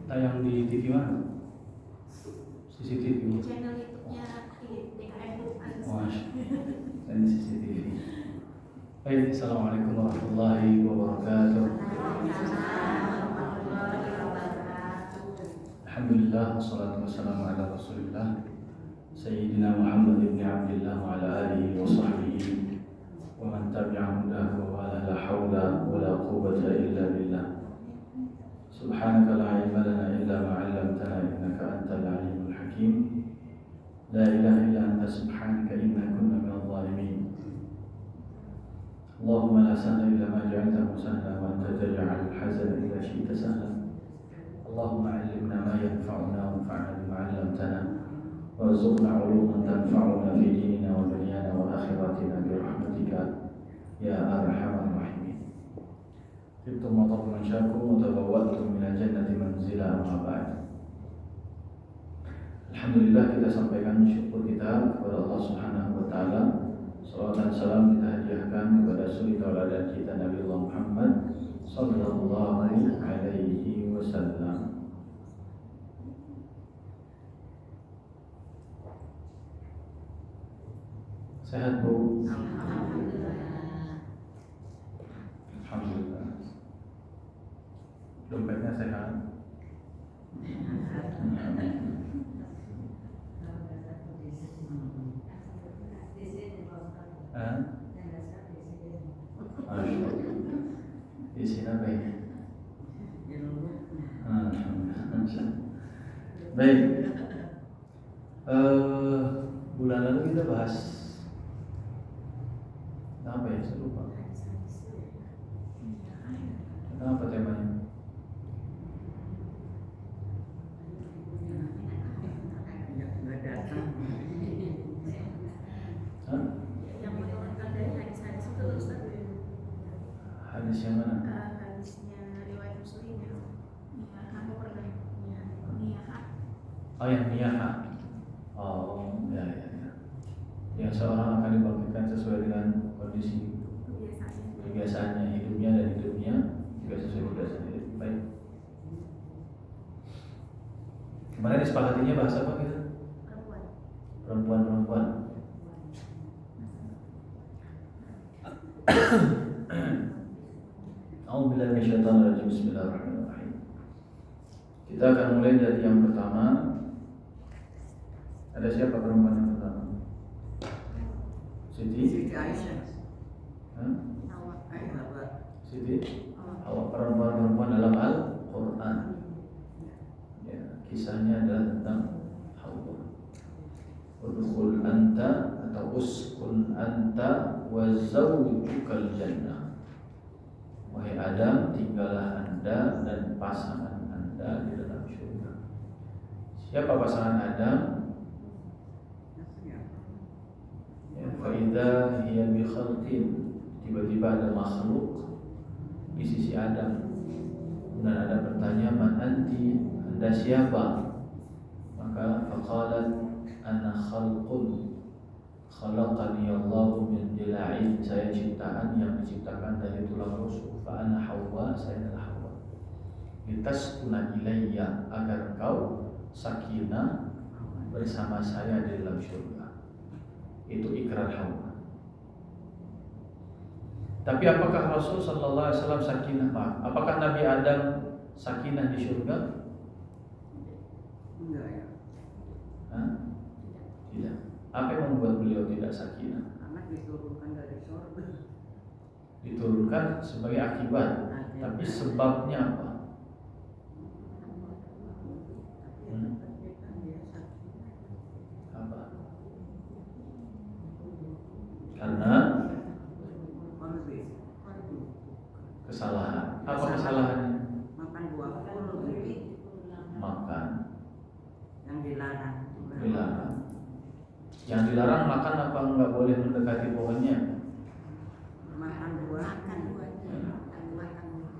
Tayang di TV mana? CCTV. Channel YouTube-nya DKM. Ini CCTV. Baik, assalamualaikum warahmatullahi wabarakatuh. Alhamdulillah, wassalatu wassalamu ala rasulillah Sayyidina Muhammad ibn Abdillah wa ala alihi wa sahbihi wa man tabi'a hudahu wa la hawla wa la quwwata illa billah. Subhanaka la ilma lana illa ma 'allamtana innaka antal alimul hakim. La ilaha illa anta subhanaka inna kunna minadh dhalimin. Allahumma la sahla illa ma ja'altahu sahla wa anta taj'alul hazana idza syi'ta sahla. Allahumma 'allimna ma yanfa'una wanfa'na bima 'allamtana warzuqna 'uluman tanfa'una fi dinina wa dunyana wa akhiratina bi rahmatika ya arhamar rahimin. Tibtum wa taba mansyakum wa tabawwa'tum minal jannati manzila amma ba'd. Alhamdulillah, kita sampaikan syukur kita kepada Allah Subhanahu wa taala. Salawat dan salam kita hadiahkan kepada suri tauladan kita Nabi Allah Muhammad sallallahu alaihi wasallam. Sehat Bu? Alhamdulillah. Dompetnya sehat? Di sini apa ya? Baik. Bulan lalu kita bahas apa ya? Saya lupa. Apa temanya? Yang menurunkan dari hadis-hadis itu Ustaz. Hadis yang mana? Hadisnya riwayat Muslim ya. Kamu pernah niyah. Oh, yang niyah. Oh, ya. Yang seorang akan dibangkitkan sesuai dengan kondisi kebiasaannya hidupnya dan hidupnya juga sesuai kebiasaan hidup. Baik. Kemarin disepakatinya bahasa apa kita? Perempuan. A'udzubillahi minasyaitonir rajim. Bismillahirrahmanirrahim. Kita akan mulai dari yang pertama. Ada siapa perempuan yang pertama? Siti Aisyah. Siti Hawa, perempuan dalam Al-Quran. Ya, kisahnya adalah tentang Hawa. Udkhul anta atau uskun anta wa zawjukal jannah. Wahai Adam, tinggallah anda dan pasangan anda di dalam surga. Siapa pasangan Adam? Fa'idha hiya bi khalqin, tiba-tiba ada makhluk di sisi Adam. Dan ada bertanya, man anti, anda siapa? Maka faqalat ana khalqun khalaqani Allahu min dila'in, saya ciptaan yang diciptakan dari tulang rusuk. Fa ana Hawa, saya adalah Hawa. Litaskuna ilayya, agar engkau sakinah bersama saya di dalam surga. Itu ikrar Hawa. Tapi apakah Rasul sallallahu alaihi wasallam sakinah, Pak? Apakah Nabi Adam sakinah di surga? Enggak ya. Tidak. Apa yang membuat beliau tidak sakinah? Anak diturunkan dari surga. Diturunkan sebagai akibat. Tapi sebabnya apa? Apa? Karena kesalahan. Apa kesalahannya? Makan buah kurma. Makan. Yang dilarang. Dilarang. Yang dilarang makan apa enggak boleh mendekati pohonnya? Makan buah.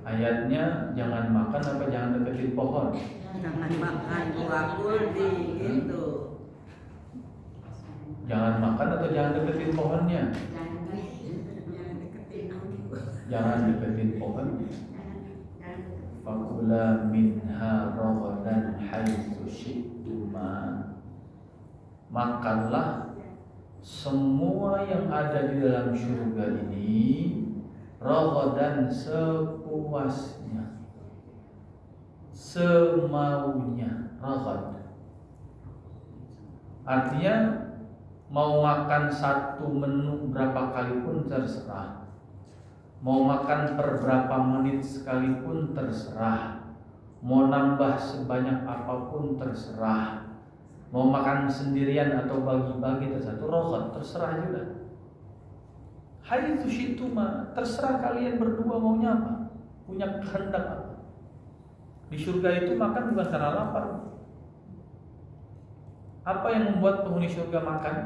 Ayatnya jangan makan apa jangan deketin pohon? Jangan makan buah kurdi gitu. Jangan makan atau jangan deketin pohonnya? Jangan deketin pohon. fakula minha ragadan haitsu syi'tuma. Makanlah semua yang ada di dalam surga ini ragadan sepuasnya, semaunya. Ragad artinya mau makan satu menu berapa kali pun terserah, mau makan per berapa menit sekalipun terserah, mau nambah sebanyak apapun terserah, mau makan sendirian atau bagi-bagi terserah. Itu ragad, terserah juga. Haitsu syi'tuma, terserah kalian berdua maunya apa, punya kehendak apa. Di surga itu makan bukan karena lapar. Apa yang membuat penghuni surga makan?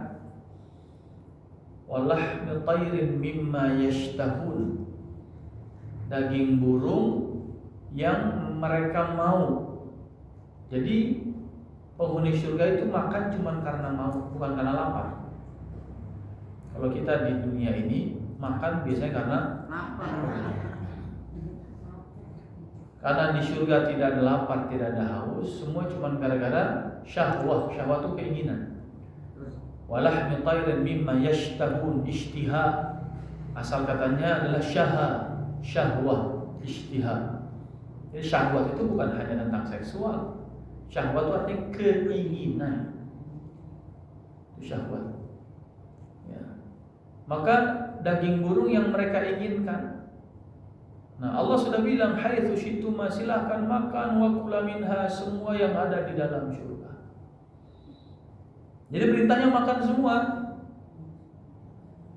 Walahmi tayrin mimma yashtahun, daging burung yang mereka mau. Jadi penghuni surga itu makan cuma karena mau, bukan karena lapar. Kalau kita di dunia ini makan biasanya karena lapar. Karena di surga tidak ada lapar, tidak ada haus, semua cuma gara-gara syahwah. Syahwah itu keinginan. Walahmi tayrin mimma yashtahun, ishtiha. Asal katanya adalah syahwah, ishtiha. Jadi syahwat itu bukan hanya tentang seksual. Syahwat itu artinya keinginan. Itu syahwat. Ya. Maka daging burung yang mereka inginkan. Nah, Allah sudah bilang haitsu syi'tuma, silahkan makan wa kula minha, semua yang ada di dalam surga. Jadi perintahnya makan semua.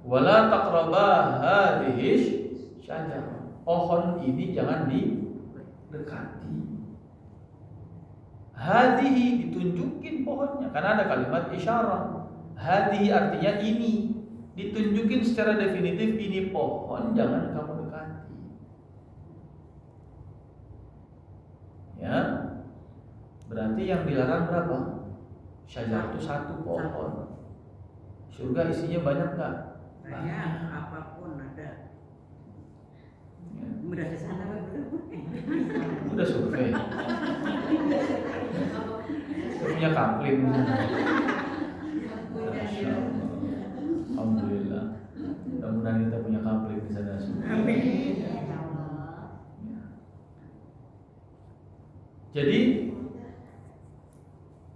Wala taqraba hadhihi syajarah. Pohon ini jangan didekati. Hadhihi ditunjukin pohonnya karena ada kalimat isyarah. Hadhihi artinya ini, ditunjukin secara definitif ini pohon, jangan kamu dekati. Ya, berarti yang dilarang berapa? Syajar itu satu pohon. Surga isinya banyak nggak? Banyak, apapun ada. Ya. Udah ke sana Udah survei. Punya kapling. Masya Allah. Alhamdulillah. Mudah-mudahan kita punya kapling di sana. Amin. Jadi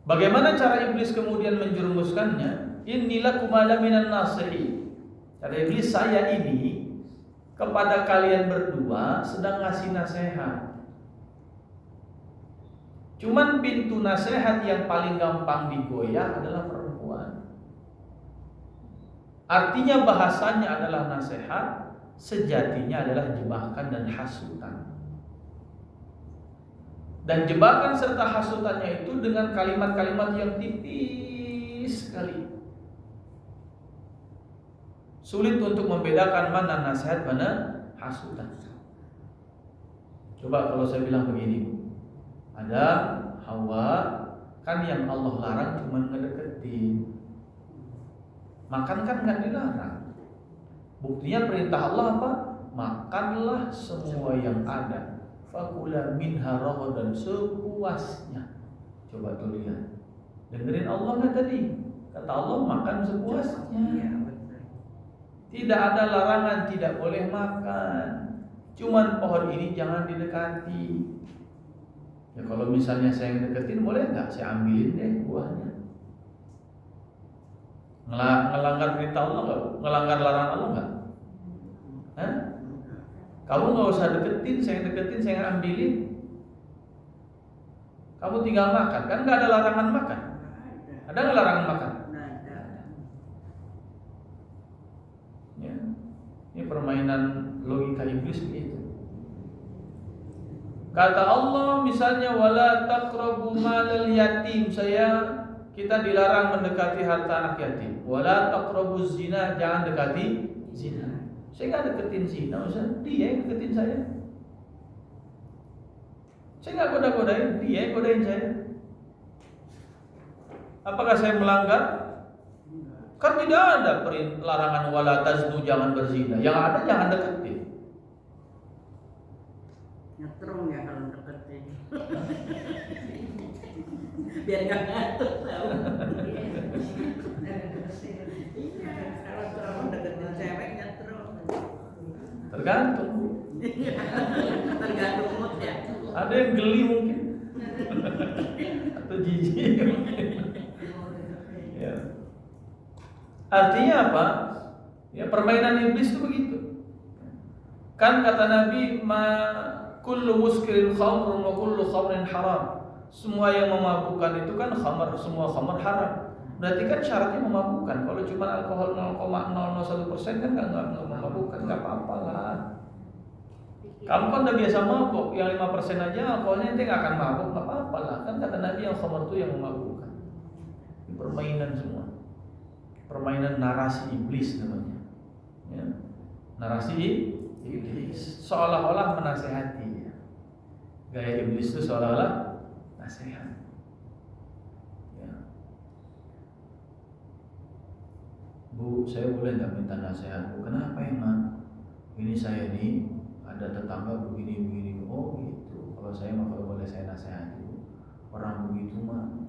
bagaimana cara iblis kemudian menjerumuskannya? Inilah kumala minan nasihi. Kata iblis, saya ini kepada kalian berdua sedang ngasih nasihat. Cuman pintu nasihat yang paling gampang digoyah adalah perempuan. Artinya bahasanya adalah nasihat, sejatinya adalah jebakan dan hasutan. Dan jebakan serta hasutannya itu dengan kalimat-kalimat yang tipis sekali. Sulit untuk membedakan mana nasihat, mana hasutan. Coba kalau saya bilang begini, ada Hawa, kan yang Allah larang cuma ngedeketin. Makan kan nggak dilarang. Buktinya perintah Allah apa? Makanlah semua yang ada. Fakula minha ragadan, sepuasnya. Coba tuh lihat. Dengerin Allah nggak tadi? Kata Allah makan sepuasnya. Tidak ada larangan tidak boleh makan. Cuman pohon ini jangan didekati. Ya kalau misalnya saya yang deketin boleh nggak? Saya ambilin deh buahnya. Ngelanggar perintah Allah nggak? Ngelanggar larangan Allah nggak? Hah? Kamu nggak usah deketin, saya yang ambilin. Kamu tinggal makan, kan nggak ada larangan makan. Ada nggak larangan makan? Ya, ini permainan logika iblis begitu. Kata Allah misalnya wala taqrabu malal yatim, kita dilarang mendekati harta anak yatim. Wala taqrabuz zina, jangan dekati zina. Saya nggak deketin zina, Ustaz. Dia yang deketin saya. Saya nggak goda-godain, dia yang godain saya. Apakah saya melanggar? Kan tidak ada larangan wala taznu, jangan berzina. Yang ada jangan deketin. Nyetrum ya kalau dekat. Biar nggak ngantuk tahu. Iya, kalau terlalu deketin cewek ngantuk. Tergantung. Tergantung mood ya. Ada yang geli mungkin. Atau jijik mungkin. Ya. Artinya apa? Ya, permainan iblis itu begitu. Kan kata Nabi, ma kullu muskirin khamrun wa kullu khamrin haram. Semua yang memabukkan itu kan khamar, semua khamar haram. Berarti kan syaratnya memabukkan. Kalau cuma alkohol 0,001% kan nggak memabukkan, nggak apa-apa lah. Kamu kan udah biasa mabuk, yang 5% aja alkoholnya ente nggak akan mabuk, nggak apa-apa lah. Kan kata Nabi yang khamar itu yang memabukkan. Ini permainan semua. Permainan narasi iblis namanya. Ya. Narasi iblis seolah-olah menasehati. Gaya iblis itu seolah-olah nasihat. Ya. Bu, saya boleh nggak minta nasihat? Bu, kenapa emang? Ini saya nih ada tetangga begini. Oh gitu. Kalau saya mah kalau boleh saya nasihati, orang begitu mah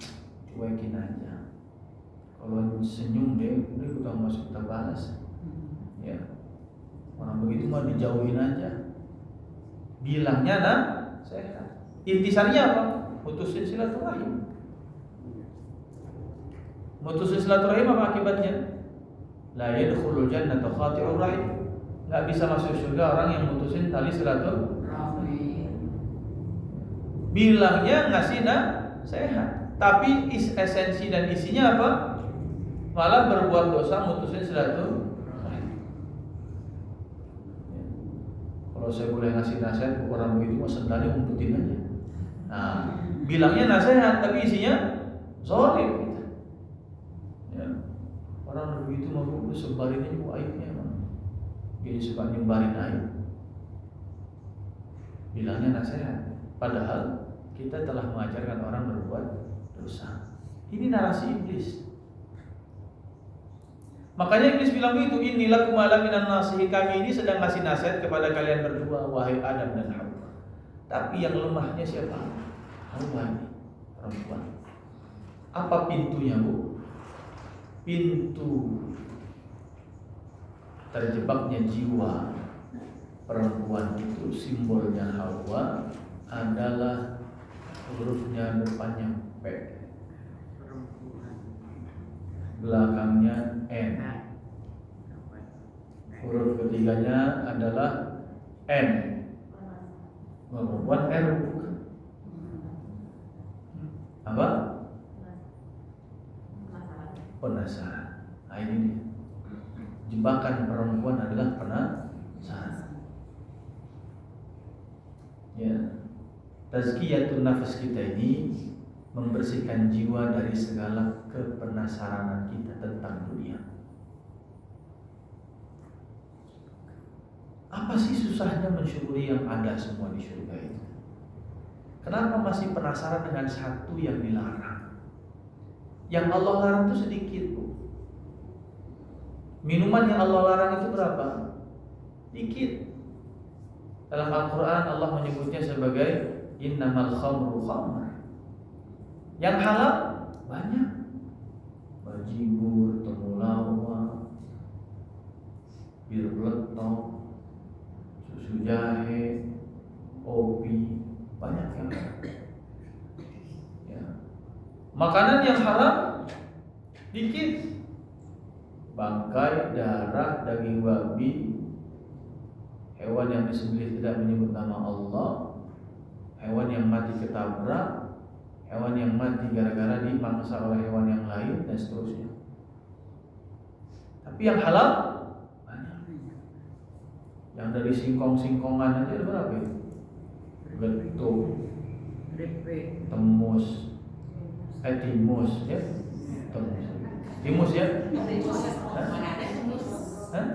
cuekin aja. Kalau senyum deh, udah kita masuk kita balas. Ya. Orang begitu mah dijauhin aja. Bilangnya nah, sehat. Intisarinya apa? Putusin silaturahim. Putusin silaturahim apa akibatnya? La yadkhulul jannata khati'ur rahim. Enggak bisa masuk surga orang yang mutusin tali silaturahim. Bilangnya ngasih sehat, tapi esensi dan isinya apa? Malah berbuat dosa mutusin silaturahim. Kalau saya boleh ngasih nasihat ke orang begitu, mas sendalnya umpetin aja. Nah, bilangnya nasihat, tapi isinya zalim. Gitu. Ya. Orang begitu mau sebarin aja aibnya, jadi suka nyebarin aib. Bilangnya nasihat, padahal kita telah mengajarkan orang berbuat dosa. Ini narasi iblis. Makanya iblis bilang begitu, inilah kumala minan nasihi, kami ini sedang ngasih nasihat kepada kalian berdua, wahai Adam dan Hawa. Tapi yang lemahnya siapa? Hawa ini, perempuan. Apa pintunya, Bu? Pintu terjebaknya jiwa perempuan itu, simbolnya Hawa adalah hurufnya depannya P, belakangnya N. Huruf ketiganya adalah M. Perempuan R bukan? Apa? Penasaran. Nah ini dia. Jebakan perempuan adalah penasaran. Ya. Tazkiyatun nafas kita ini membersihkan jiwa dari segala kepenasaranan kita tentang dunia. Apa sih susahnya mensyukuri yang ada semua di surga itu? Kenapa masih penasaran dengan satu yang dilarang? Yang Allah larang itu sedikit, Bu. Minuman yang Allah larang itu berapa? Dikit. Dalam Al-Quran Allah menyebutnya sebagai innamal khamru khamr. Yang halal banyak. Bajibur, temulawak, bir peletok, susu jahe, kopi, banyak yang halal. Ya. Makanan yang haram dikit. Bangkai, darah, daging babi, hewan yang disembelih tidak menyebut nama Allah, hewan yang mati ketabrak, hewan yang mati gara-gara dimangsa oleh hewan yang lain, dan seterusnya. Tapi yang halal banyak. Yang dari singkong-singkongan aja ada berapa ya? Getuk, temus, timus ya, timus ya. Hah?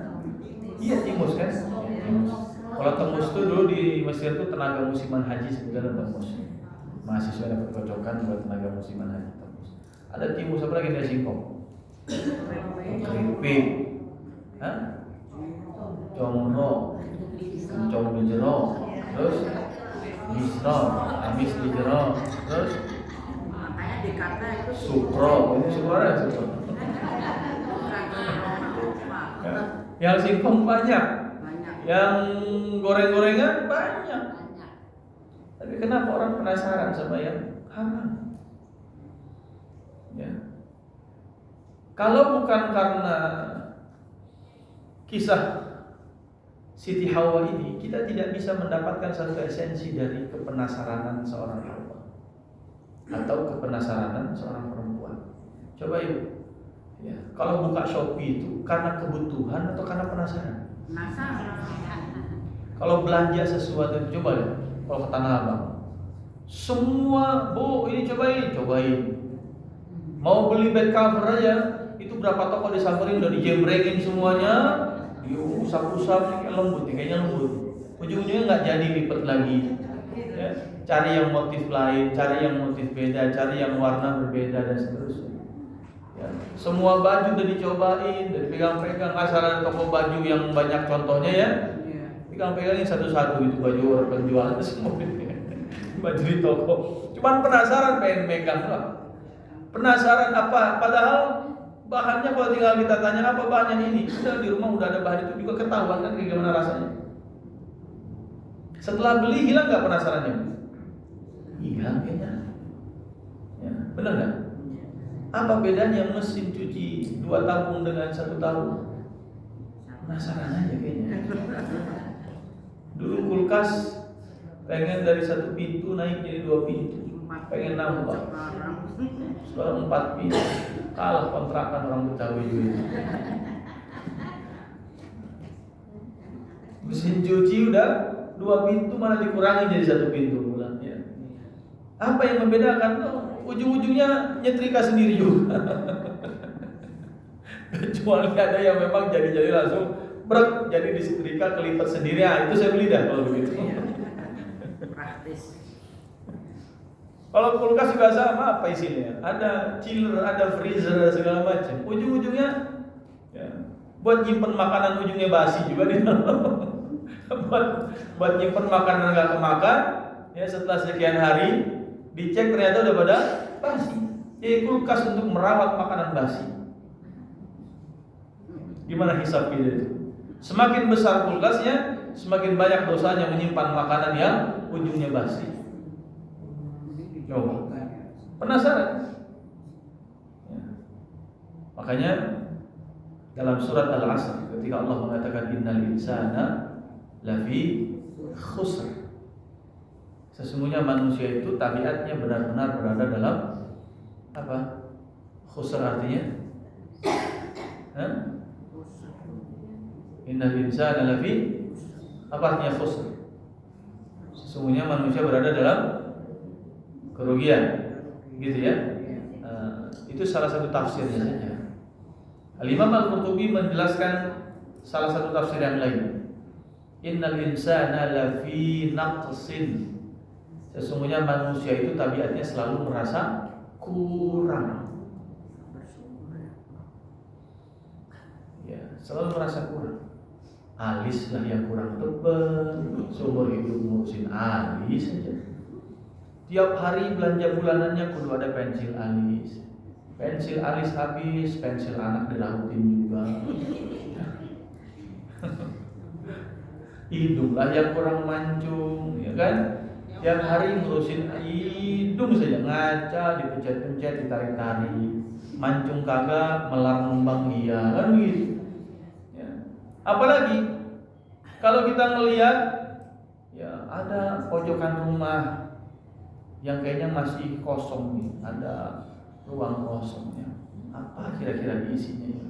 Iya timus kan? Ya, timus. Kalau temus itu dulu di Mesir itu tenaga musiman haji sebenarnya temus. Mahasiswa dapat kocokan buat tenaga musiman haji temus. Ada timus apa lagi dari singkong? Keripik, congro, kencong di jero, terus misro, amis dijero, terus Makanya dikata itu sukro, ini sukro ada sukro. bukan lupa. Ya. Yang singkong banyak, Banyak. yang goreng-gorengan banyak. Tapi kenapa orang penasaran sama yang haram? Ya. Kalau bukan karena kisah Siti Hawa ini, kita tidak bisa mendapatkan satu esensi dari kepenasaranan seorang Hawa atau kepenasaranan seorang perempuan. Coba ibu, ya, kalau buka Shopee itu karena kebutuhan atau karena penasaran? Penasaran. Kalau belanja sesuatu, coba deh, kalau ke Tanah Abang, semua, Bu, ini cobain. Mau beli bed cover aja, itu berapa toko disamperin, udah dijembrengin semuanya, diusap-usap, kayaknya lembut. Ujung-ujungnya nggak jadi lipat lagi. Ya, cari yang motif lain, cari yang motif beda, cari yang warna berbeda dan seterusnya. Ya, semua baju udah dicobain, udah dipegang-pegang. Asal ada toko baju yang banyak contohnya ya, pegang-pegangin satu-satu itu baju orang penjualan semua baju di toko. Cuman penasaran pengen megang lah. Penasaran apa? Padahal bahannya kalau tinggal kita tanya apa bahannya ini, sudah di rumah udah ada bahan itu juga ketahuan kan gimana rasanya. Setelah beli hilang nggak penasarannya? Hilang kayaknya. Ya, benar nggak? Apa bedanya mesin cuci 2 tabung dengan 1 tabung? Penasaran aja kayaknya. Dulu kulkas pengen dari 1 pintu naik jadi 2 pintu, pengen nambah. Sekarang 4 pintu, kalah kontrakan orang Betawi juga. Mesin cuci udah 2 pintu malah dikurangi jadi 1 pintu bulan ya. Apa yang membedakan? Ujung-ujungnya nyetrika sendiri juga. Kecuali ada yang memang jadi langsung brek jadi disetrika kelipat sendiri. Itu saya beli dah kalau begitu. Praktis. Kalau kulkas juga sama, apa isinya? Ada chiller, ada freezer, ada segala macam. Ujung-ujungnya ya, buat nyimpen makanan ujungnya basi juga di dalam. buat nyimpen makanan nggak kemakan, ya setelah sekian hari dicek ternyata udah pada basi. Jadi kulkas untuk merawat makanan basi. Gimana hisab kita itu? Semakin besar kulkasnya, semakin banyak dosanya menyimpan makanan yang ujungnya basi. Coba. Penasaran? Ya. Makanya dalam surat Al-Asr ketika Allah mengatakan innal insana lafi khusr. Sesungguhnya manusia itu tabiatnya benar-benar berada dalam apa? Khusr artinya? Innal insana lafi apa artinya khusr? Sesungguhnya manusia berada dalam kerugian, gitu ya. Itu salah satu tafsirnya saja. Al-Imam Al-Qurtubi menjelaskan salah satu tafsir yang lain. Innal insana lafi naqsin. Sesungguhnya manusia itu tabiatnya selalu merasa kurang. Ya, selalu merasa kurang. Alis lah yang kurang tebal, seumur hidup ngurusin alis saja. Tiap hari belanja bulanannya kudu ada pensil alis. Pensil alis habis, pensil anak dirautin juga. Hidunglah yang kurang mancung, ya kan? Tiap hari ngurusin hidung saja, ngaca, dipencet-pencet, ditarik-tarik. Mancung kagak, melar ngembang iya, kan begitu. Ya. Apalagi kalau kita melihat ya ada pojokan rumah yang kayaknya masih kosong nih, ada ruang kosongnya. Apa kira-kira diisinya ya?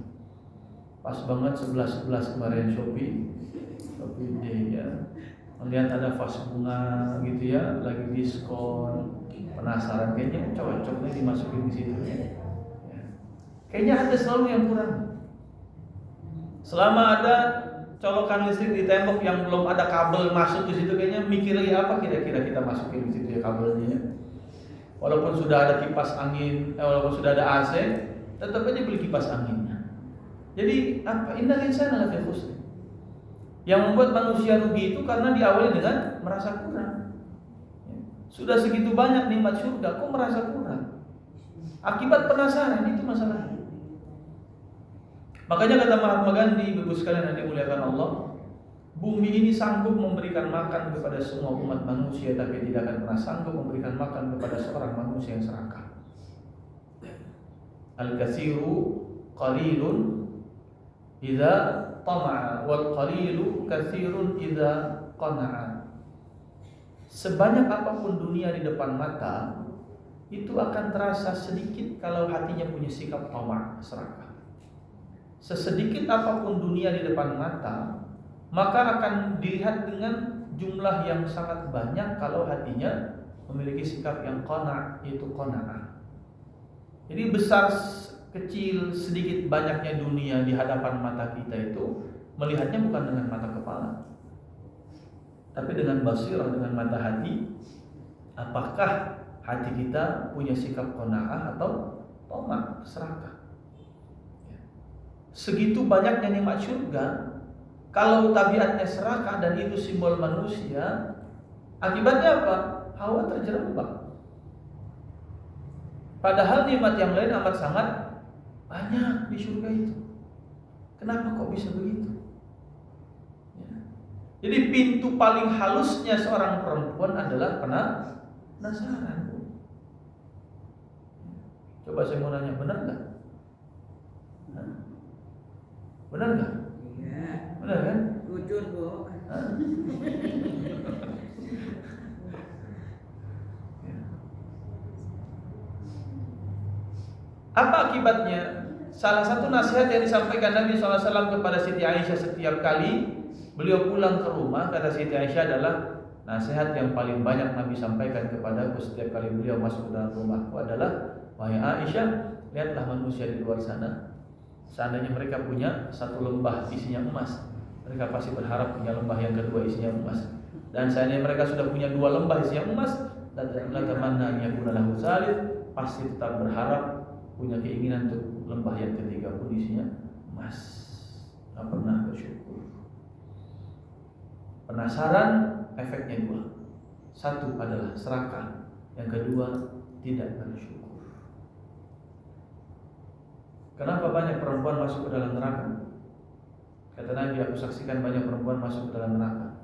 Pas banget 11 kemarin Shopee Day ya. Melihat ada vas bunga gitu ya, lagi diskon. Penasaran kayaknya cocok nih dimasukin di situ ya. Kayaknya ada selalu yang kurang. Selama ada colokan listrik di tembok yang belum ada kabel masuk ke situ, kayaknya mikir lagi apa kira-kira kita masukin di situ ya kabelnya. Walaupun sudah ada kipas angin, walaupun sudah ada AC, tetap aja beli kipas anginnya. Jadi apa? Innal insana lafi khusr. Yang membuat manusia rugi itu karena diawali dengan merasa kurang. Sudah segitu banyak nikmat surga, kok merasa kurang? Akibat penasaran, itu masalahnya. Makanya kata Mahatma Gandhi, Ibu sekalian yang dimuliakan Allah, bumi ini sanggup memberikan makan kepada semua umat manusia, tapi tidak akan pernah sanggup memberikan makan kepada seorang manusia yang serakah. Al-katsiru qalilun idza tama'a wal qalilu katsirun idza qana'a. Sebanyak apapun dunia di depan mata, itu akan terasa sedikit kalau hatinya punya sikap tamak, serakah. Sesedikit apapun dunia di depan mata, maka akan dilihat dengan jumlah yang sangat banyak kalau hatinya memiliki sikap yang qana', yaitu qana'ah. Jadi besar kecil sedikit banyaknya dunia di hadapan mata kita itu melihatnya bukan dengan mata kepala, tapi dengan basirah, dengan mata hati. Apakah hati kita punya sikap qanaah atau tamak, serakah? Segitu banyaknya nikmat surga, kalau tabiatnya serakah dan itu simbol manusia, akibatnya apa? Hawa terjerembab. Padahal nikmat yang lain amat sangat banyak di surga itu. Kenapa kok bisa begitu? Ya. Jadi pintu paling halusnya seorang perempuan adalah penasaran. Coba saya mau nanya, benar nggak? Benar nggak? Iya. Benar kan? Jujur, Bu. Apa akibatnya? Salah satu nasihat yang disampaikan Nabi SAW kepada Siti Aisyah setiap kali beliau pulang ke rumah, kata Siti Aisyah, adalah nasihat yang paling banyak Nabi sampaikan kepadaku setiap kali beliau masuk ke dalam rumahku adalah, wahai Aisyah, lihatlah manusia di luar sana. Seandainya mereka punya satu lembah isinya emas, mereka pasti berharap punya lembah yang kedua isinya emas. Dan seandainya mereka sudah punya dua lembah isinya emas, la tamanna an yakuna lahu tsalits, pasti tetap berharap punya keinginan untuk lembah yang ketiga pun isinya emas. Tak pernah bersyukur. Penasaran efeknya dua. Satu adalah serakah, yang kedua tidak bersyukur. Kenapa banyak perempuan masuk ke dalam neraka? Kata Nabi, aku saksikan banyak perempuan masuk ke dalam neraka.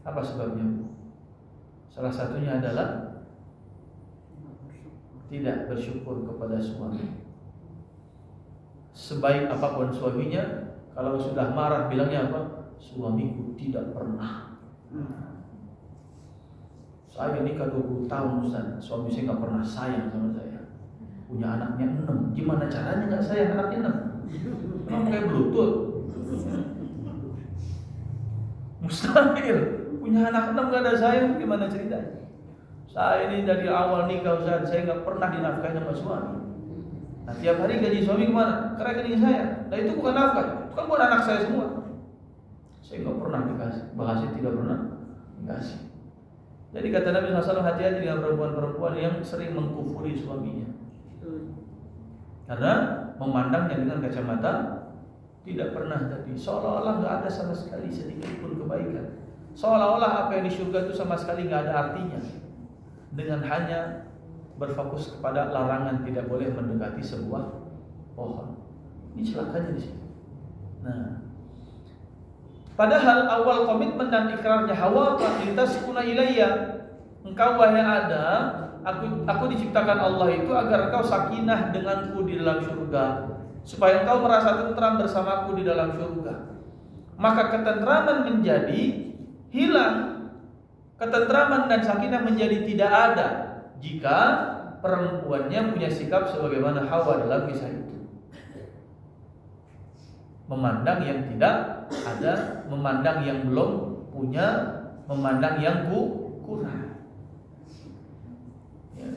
Apa sebabnya? Salah satunya adalah tidak bersyukur kepada suami. Sebaik apapun suaminya, kalau sudah marah bilangnya apa? Suamiku tidak pernah. Saya nikah 20 tahun Ustaz, suami saya gak pernah sayang sama saya. Punya anaknya 6, gimana caranya gak sayang anaknya 6? Memang kayak bluetooth. Mustahil. Punya anak 6 gak ada sayang, gimana ceritanya? Saya ini dari awal nikah Ustaz, saya gak pernah dinafkahi sama suami. Nah tiap hari gaji suami kemana? Ke rekening saya. Nah itu bukan nafkah, itu kan buat anak saya semua. Saya gak pernah dikasih, bahasnya tidak pernah dikasih. Jadi kata Nabi SAW, hati-hati dengan perempuan-perempuan yang sering mengkufuri suaminya. Karena memandangnya dengan kacamata tidak pernah jadi, seolah-olah gak ada sama sekali sedikit pun kebaikan. Seolah-olah apa yang di surga itu sama sekali gak ada artinya, dengan hanya berfokus kepada larangan tidak boleh mendekati sebuah pohon. Ini celakanya di situ. Nah, padahal awal komitmen dan ikrarnya Hawa apa? Litaskuna ilayya. Engkau wahai Adam, aku diciptakan Allah itu agar engkau sakinah denganku di dalam surga, supaya engkau merasa tentram bersamaku di dalam surga. Maka ketentraman menjadi hilang. Ketentraman dan sakinah menjadi tidak ada jika perempuannya punya sikap sebagaimana Hawa dalam kisah itu. Memandang yang tidak ada, memandang yang belum punya, memandang yang kurang. Ya.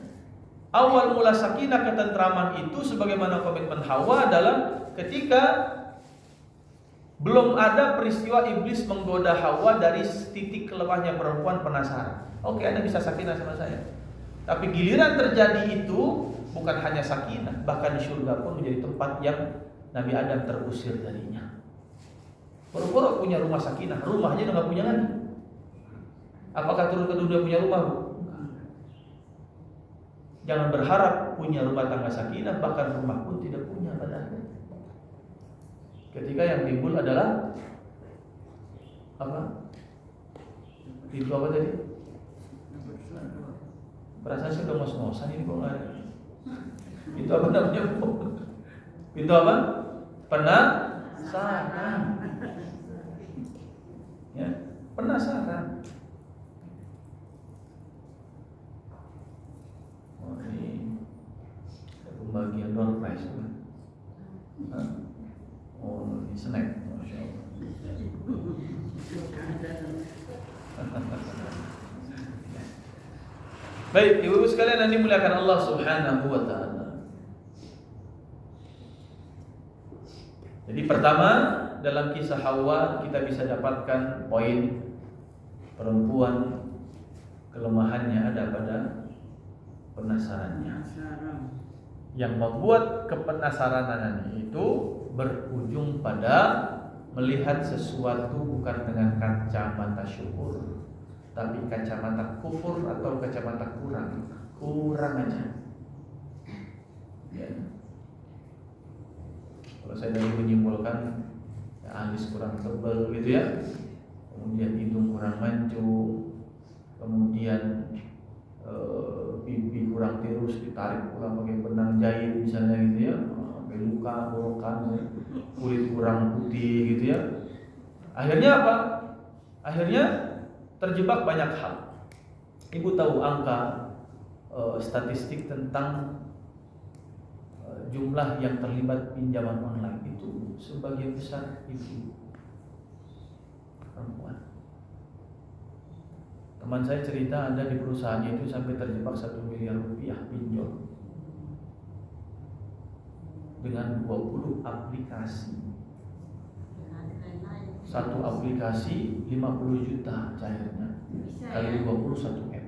Awal mula sakinah ketentraman itu sebagaimana komitmen Hawa adalah ketika belum ada peristiwa iblis menggoda Hawa dari titik kelemahnya perempuan penasaran. Oke, Anda bisa sakinah sama saya. Tapi giliran terjadi itu bukan hanya sakinah, bahkan di surga pun menjadi tempat yang Nabi Adam terusir darinya. Pura-pura punya rumah sakinah, rumahnya udah gak punya lagi. Apakah turun ke dunia punya rumah? Jangan berharap punya rumah tangga sakinah, bahkan rumah pun tidak punya pada akhirnya. Ketika yang timbul adalah apa? Pintu apa tadi? Perasaan saya udah ngos-ngosan ini kok nggak ada. Pintu apa namanya? Pintu apa? Penasaran. Ya, penasaran. Oh ini pembagian door prize kan? Oh ini snack, masya Allah. Baik, ibu-ibu sekalian yang dimuliakan Allah Subhanahu wa taala. Jadi pertama, dalam kisah Hawa kita bisa dapatkan poin perempuan kelemahannya ada pada penasarannya. Yang membuat kepenasaran itu berujung pada melihat sesuatu bukan dengan kacamata syukur, tapi kacamata kufur atau kacamata kurang aja. Ya. Kalau saya dari menyimpulkan ya, alis kurang tebal gitu ya, kemudian hidung kurang mancung, kemudian pipi kurang tirus ditarik kurang pakai benang jahit misalnya gitu ya, pakai luka borokan, kulit kurang putih gitu ya. Akhirnya apa? Akhirnya terjebak banyak hal. Ibu tahu angka statistik tentang jumlah yang terlibat pinjaman online itu sebagian besar ibu perempuan. Teman saya cerita ada di perusahaannya itu sampai terjebak 1 miliar rupiah pinjol dengan 20 aplikasi. Satu aplikasi 50 juta cairnya kali 20 1 M.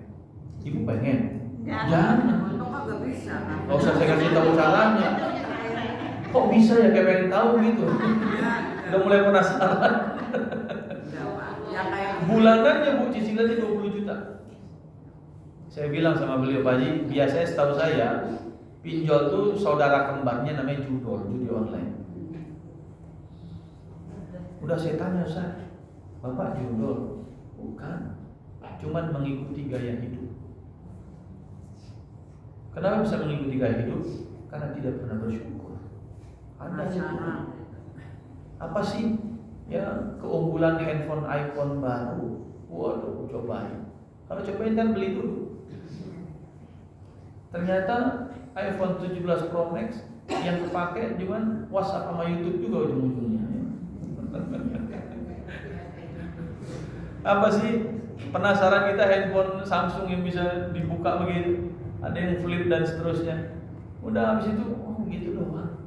Ibu pengen? Jangan. Nggak bisa. Gak usah saya kasih tahu caranya. Kok bisa ya, kayak pengen tahu gitu. Udah mulai penasaran. Bulanannya Bu, cicilannya 20 juta. Saya bilang sama beliau, Pak Haji, biasanya setahu saya pinjol tuh saudara kembarnya namanya judi online. Udah saya tanya, Ustaz, Bapak judol? Bukan, cuman mengikuti gaya hidup. Kenapa bisa mengikuti gaya hidup? Karena tidak pernah bersyukur. Anda apa sih ya keunggulan handphone iPhone baru? Waduh, cobain. Kalau cobain kan beli dulu. Ternyata iPhone 17 Pro Max yang kepake cuman WhatsApp sama YouTube juga ujung-ujungnya. Apa sih penasaran kita handphone Samsung yang bisa dibuka begitu? Ada yang flip dan seterusnya. Udah habis itu, oh gitu doang.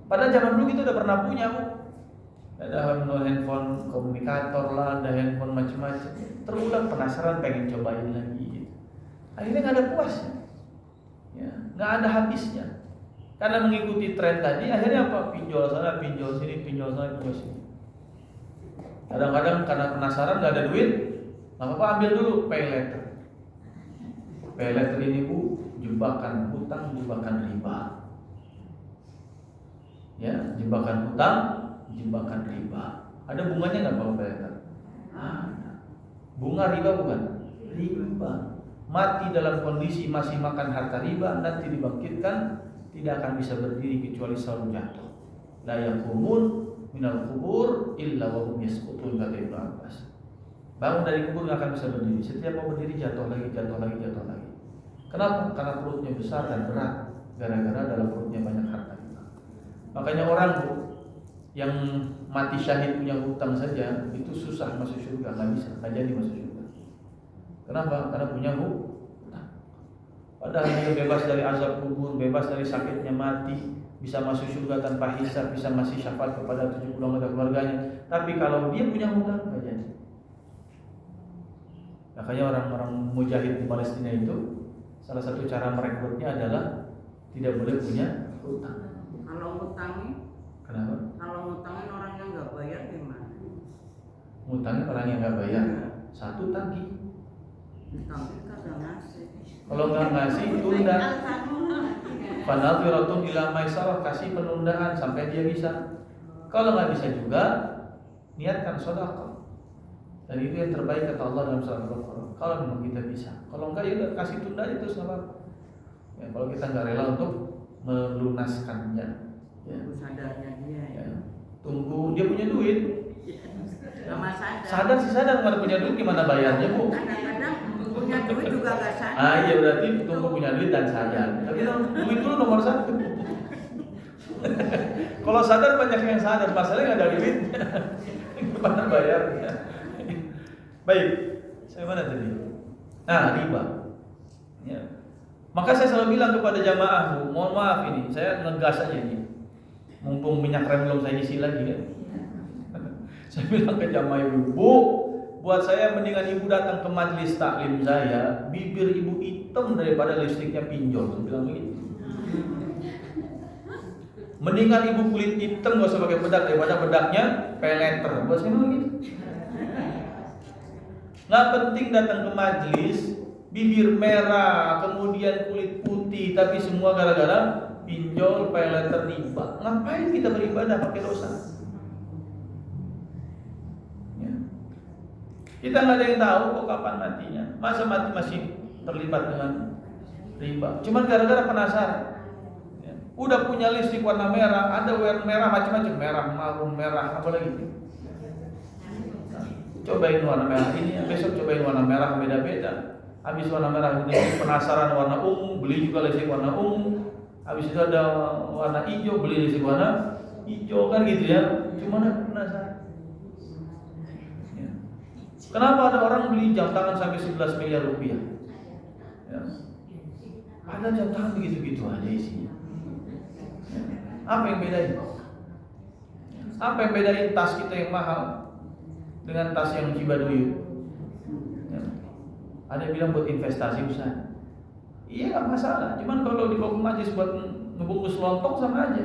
Padahal zaman dulu kita udah pernah punya, Bu. Ada handphone komunikator lah, ada handphone macam-macam. Terulang penasaran, pengen cobain lagi. Gitu. Akhirnya nggak ada puasnya, ya, nggak ada habisnya. Karena mengikuti tren tadi, akhirnya apa? Pinjol sana, pinjol sini, pinjol sana, pinjol sini. Kadang-kadang karena penasaran nggak ada duit, nggak apa-apa ambil dulu pay letter. Pay letter ini Bu, jebakan hutang, jebakan riba. Ya, jebakan hutang, jebakan riba. Ada bunganya nggak kalau pay letter? Ada. Bunga riba bukan? Riba. Mati dalam kondisi masih makan harta riba, nanti dibangkitkan tidak akan bisa berdiri kecuali selalu jatuh. La yaqumun minal kubur illa wa hum yasqutun, kata Ibnu Abbas. Bangun dari kubur nggak akan bisa berdiri. Setiap mau berdiri jatuh lagi, jatuh lagi, jatuh lagi. Kenapa? Karena perutnya besar dan berat. Gara-gara dalam perutnya banyak harta. Makanya orang Bu, yang mati syahid punya hutang saja itu susah masuk surga, nggak bisa, nggak jadi masuk surga. Kenapa? Karena punya hutang. Padahal dia bebas dari azab kubur, bebas dari sakitnya mati, bisa masuk surga tanpa hisab, bisa ngasih syafaat kepada 70 anggota keluarganya. Tapi kalau dia punya hutang, nggak jadi. Makanya orang-orang mujahid di Palestina itu salah satu cara merekrutnya adalah tidak boleh punya hutang. Kalau ngutangin, Kenapa? kalau ngutangin orang yang nggak bayar gimana? Ngutangin orang yang nggak bayar, satu tagih. Kita udah ngasih. Kalau nggak ngasih, tunda. Fanadhiratun ila maisarah, kasih penundaan sampai dia bisa. Kalau nggak bisa juga, niatkan sedekah. Dan itu yang terbaik kata Allah dalam surat Al-Baqarah. Kalau memang kita bisa, kalau enggak ya udah kasih tunda itu sama. Ya, kalau kita nggak rela untuk melunaskannya, ya. Sadarnya dia. Ya. Tunggu dia punya duit. Sama sadar. Sadar sih sadar, nggak punya duit gimana bayarnya bu? Kadang-kadang punya duit juga gak sadar. Ah iya berarti tunggu punya duit dan sadar. Tapi duit dulu nomor satu. Kalau sadar banyak yang sadar, masalahnya nggak ada duit. Gimana bayarnya? Baik, saya mana tadi? Nah, riba. Ya. Maka saya selalu bilang kepada jamaah, Bu, mohon maaf ini, saya ngegas aja nih. Mumpung minyak rem belum saya isi lagi ya. Saya bilang ke jamaah ibu, Bu, buat saya mendingan ibu datang ke majelis taklim saya, bibir ibu hitam daripada listriknya pinjol. Saya bilang begitu. Mendingan ibu kulit hitam gak usah pakai bedak daripada bedaknya peleter. Buat saya begitu. Nggak penting datang ke majelis, bibir merah, kemudian kulit putih, tapi semua gara-gara pinjol, peleter, riba. Ngapain kita beribadah pakai dosa? Ya. Kita nggak ada yang tahu kok kapan matinya. Masa mati masih terlibat dengan riba? Cuman gara-gara penasaran. Ya. Udah punya listrik warna merah, ada warna merah macam-macam, merah, marun, merah, apa lagi? Cobain warna merah ini, besok cobain warna merah beda-beda. Habis warna merah ini penasaran warna ungu, beli juga listrik warna ungu. Habis itu ada warna hijau, beli listrik warna hijau, kan gitu ya. Cuma penasaran. Ya. Kenapa ada orang beli jam tangan sampai 11 miliar rupiah? Ya. Ada jam tangan begitu-gitu aja isinya. Ya. Apa yang bedain? Apa yang bedain tas kita yang mahal dengan tas yang Cibaduyut? Ya. Ada yang bilang buat investasi besar. Iya nggak masalah. Cuman kalau dibawa ke majelis buat ngebungkus lontong sama aja.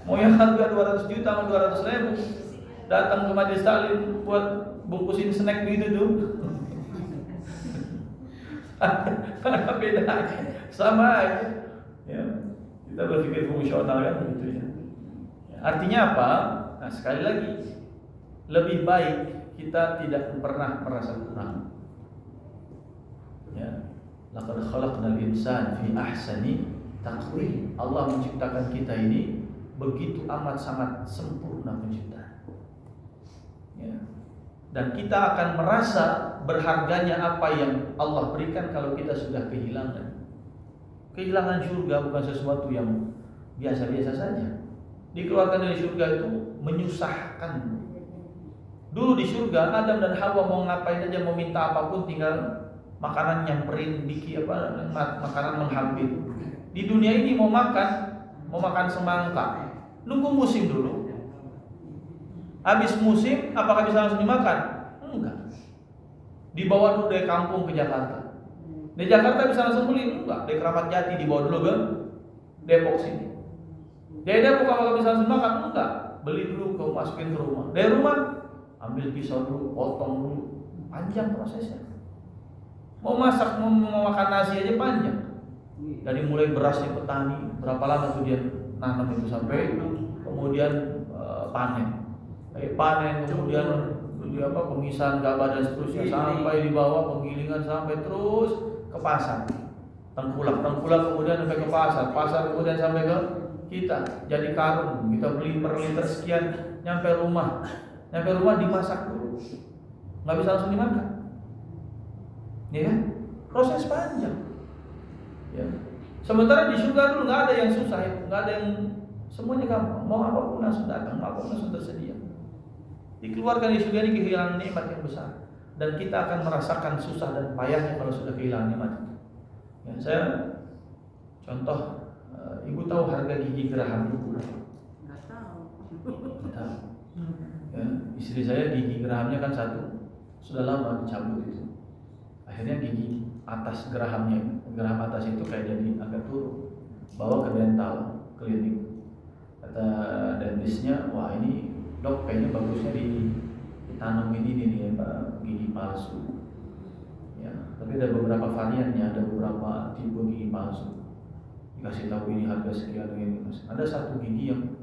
Mau yang harga 200 juta sama 200 ribu, datang ke majelis taklim buat bungkusin snack gitu tuh. Ada bedanya. Sama aja. Ya. Kita berpikir fungsional kan begitu ya. Artinya apa? Nah sekali lagi, lebih baik kita tidak pernah merasa kurang. Ya, laqad khalaqnal insana fi ahsani taqwim. Allah menciptakan kita ini begitu amat sangat sempurna penciptaan. Ya. Dan kita akan merasa berharganya apa yang Allah berikan kalau kita sudah kehilangan. Kehilangan surga bukan sesuatu yang biasa-biasa saja. Dikeluarkan dari surga itu menyusahkan. Dulu di surga Adam dan Hawa mau ngapain aja, mau minta apapun tinggal makanan nyamperin, makanan menghampir. Di dunia ini mau makan semangka, nunggu musim dulu. Habis musim apakah bisa langsung dimakan? Enggak. Dibawa dulu dari kampung ke Jakarta. Di Jakarta bisa langsung beli? Enggak. Dari Keramat Jati dibawa dulu ke Depok sini. Dari Depok apakah bisa langsung makan? Enggak. Beli dulu, masukin ke rumah. Dari rumah ambil pisau dulu, potong dulu, panjang prosesnya. Mau masak, mau makan nasi aja panjang. Dari mulai berasnya petani, berapa lama tuh dia nanam itu sampai kemudian panen. Dari panen kemudian pemisahan gabah dan seterusnya sampai dibawa penggilingan sampai terus ke pasar. Tengkulak kemudian sampai ke pasar kemudian sampai ke kita. Jadi karung, kita beli per liter sekian, nyampe rumah dimasak dulu, nggak bisa langsung dimakan, ya kan? Proses panjang. Ya. Sementara di surga dulu nggak ada yang susah, nggak ada yang, semuanya gampang. Mau apapun langsung datang, mau apapun langsung tersedia. Dikeluarkan di surga ini kehilangan nikmat yang besar, dan kita akan merasakan susah dan payahnya kalau sudah kehilangan nikmat. Ya, saya contoh, ibu tahu harga gigi geraham ibu? Nggak tahu. Ya, istri saya gigi gerahamnya kan satu, sudah lama dicabut itu. Akhirnya gigi atas geraham atas itu kayak jadi agak turun. Bawa ke dental klinik. Kata dentisnya, wah ini dok kayaknya bagusnya ditanam ini nih gigi palsu. Ya, tapi ada beberapa variannya, ada beberapa tipe gigi palsu. Dikasih tahu ini harga sekian ini. Ada satu gigi yang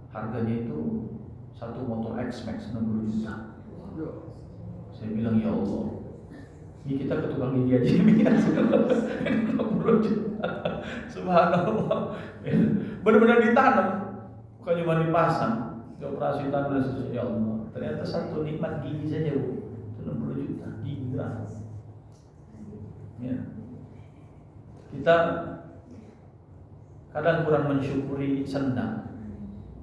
harganya itu satu motor X-Max 60 juta. Saya bilang ya Allah, ini kita ke tukang gigi aja ini 60 juta. Subhanallah. Benar-benar ditanam, bukan cuma dipasang. Operasi tangan dan seterusnya. Ya Allah, ternyata satu nikmat gigi saja Bu, 60 juta gigi gratis. Ya. Kita kadang kurang mensyukuri sendal,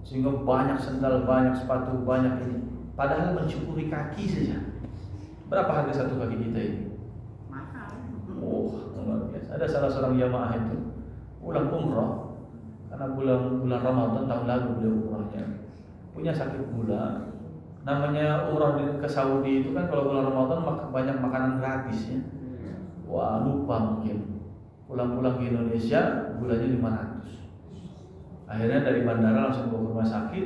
sehingga banyak sendal, banyak sepatu, banyak ini. Padahal mensyukuri kaki saja. Berapa harga satu kaki kita ini? Mahal. Oh, luar biasa. Ada salah seorang jamaah itu pulang umroh karena bulan Ramadan tahun lalu beliau umrohnya. Punya sakit gula. Namanya umroh ke Saudi itu kan kalau bulan Ramadan banyak makanan gratis ya. Wah, lupa mungkin. Pulang-pulang ke Indonesia gulanya 500. Akhirnya dari bandara langsung bawa ke rumah sakit.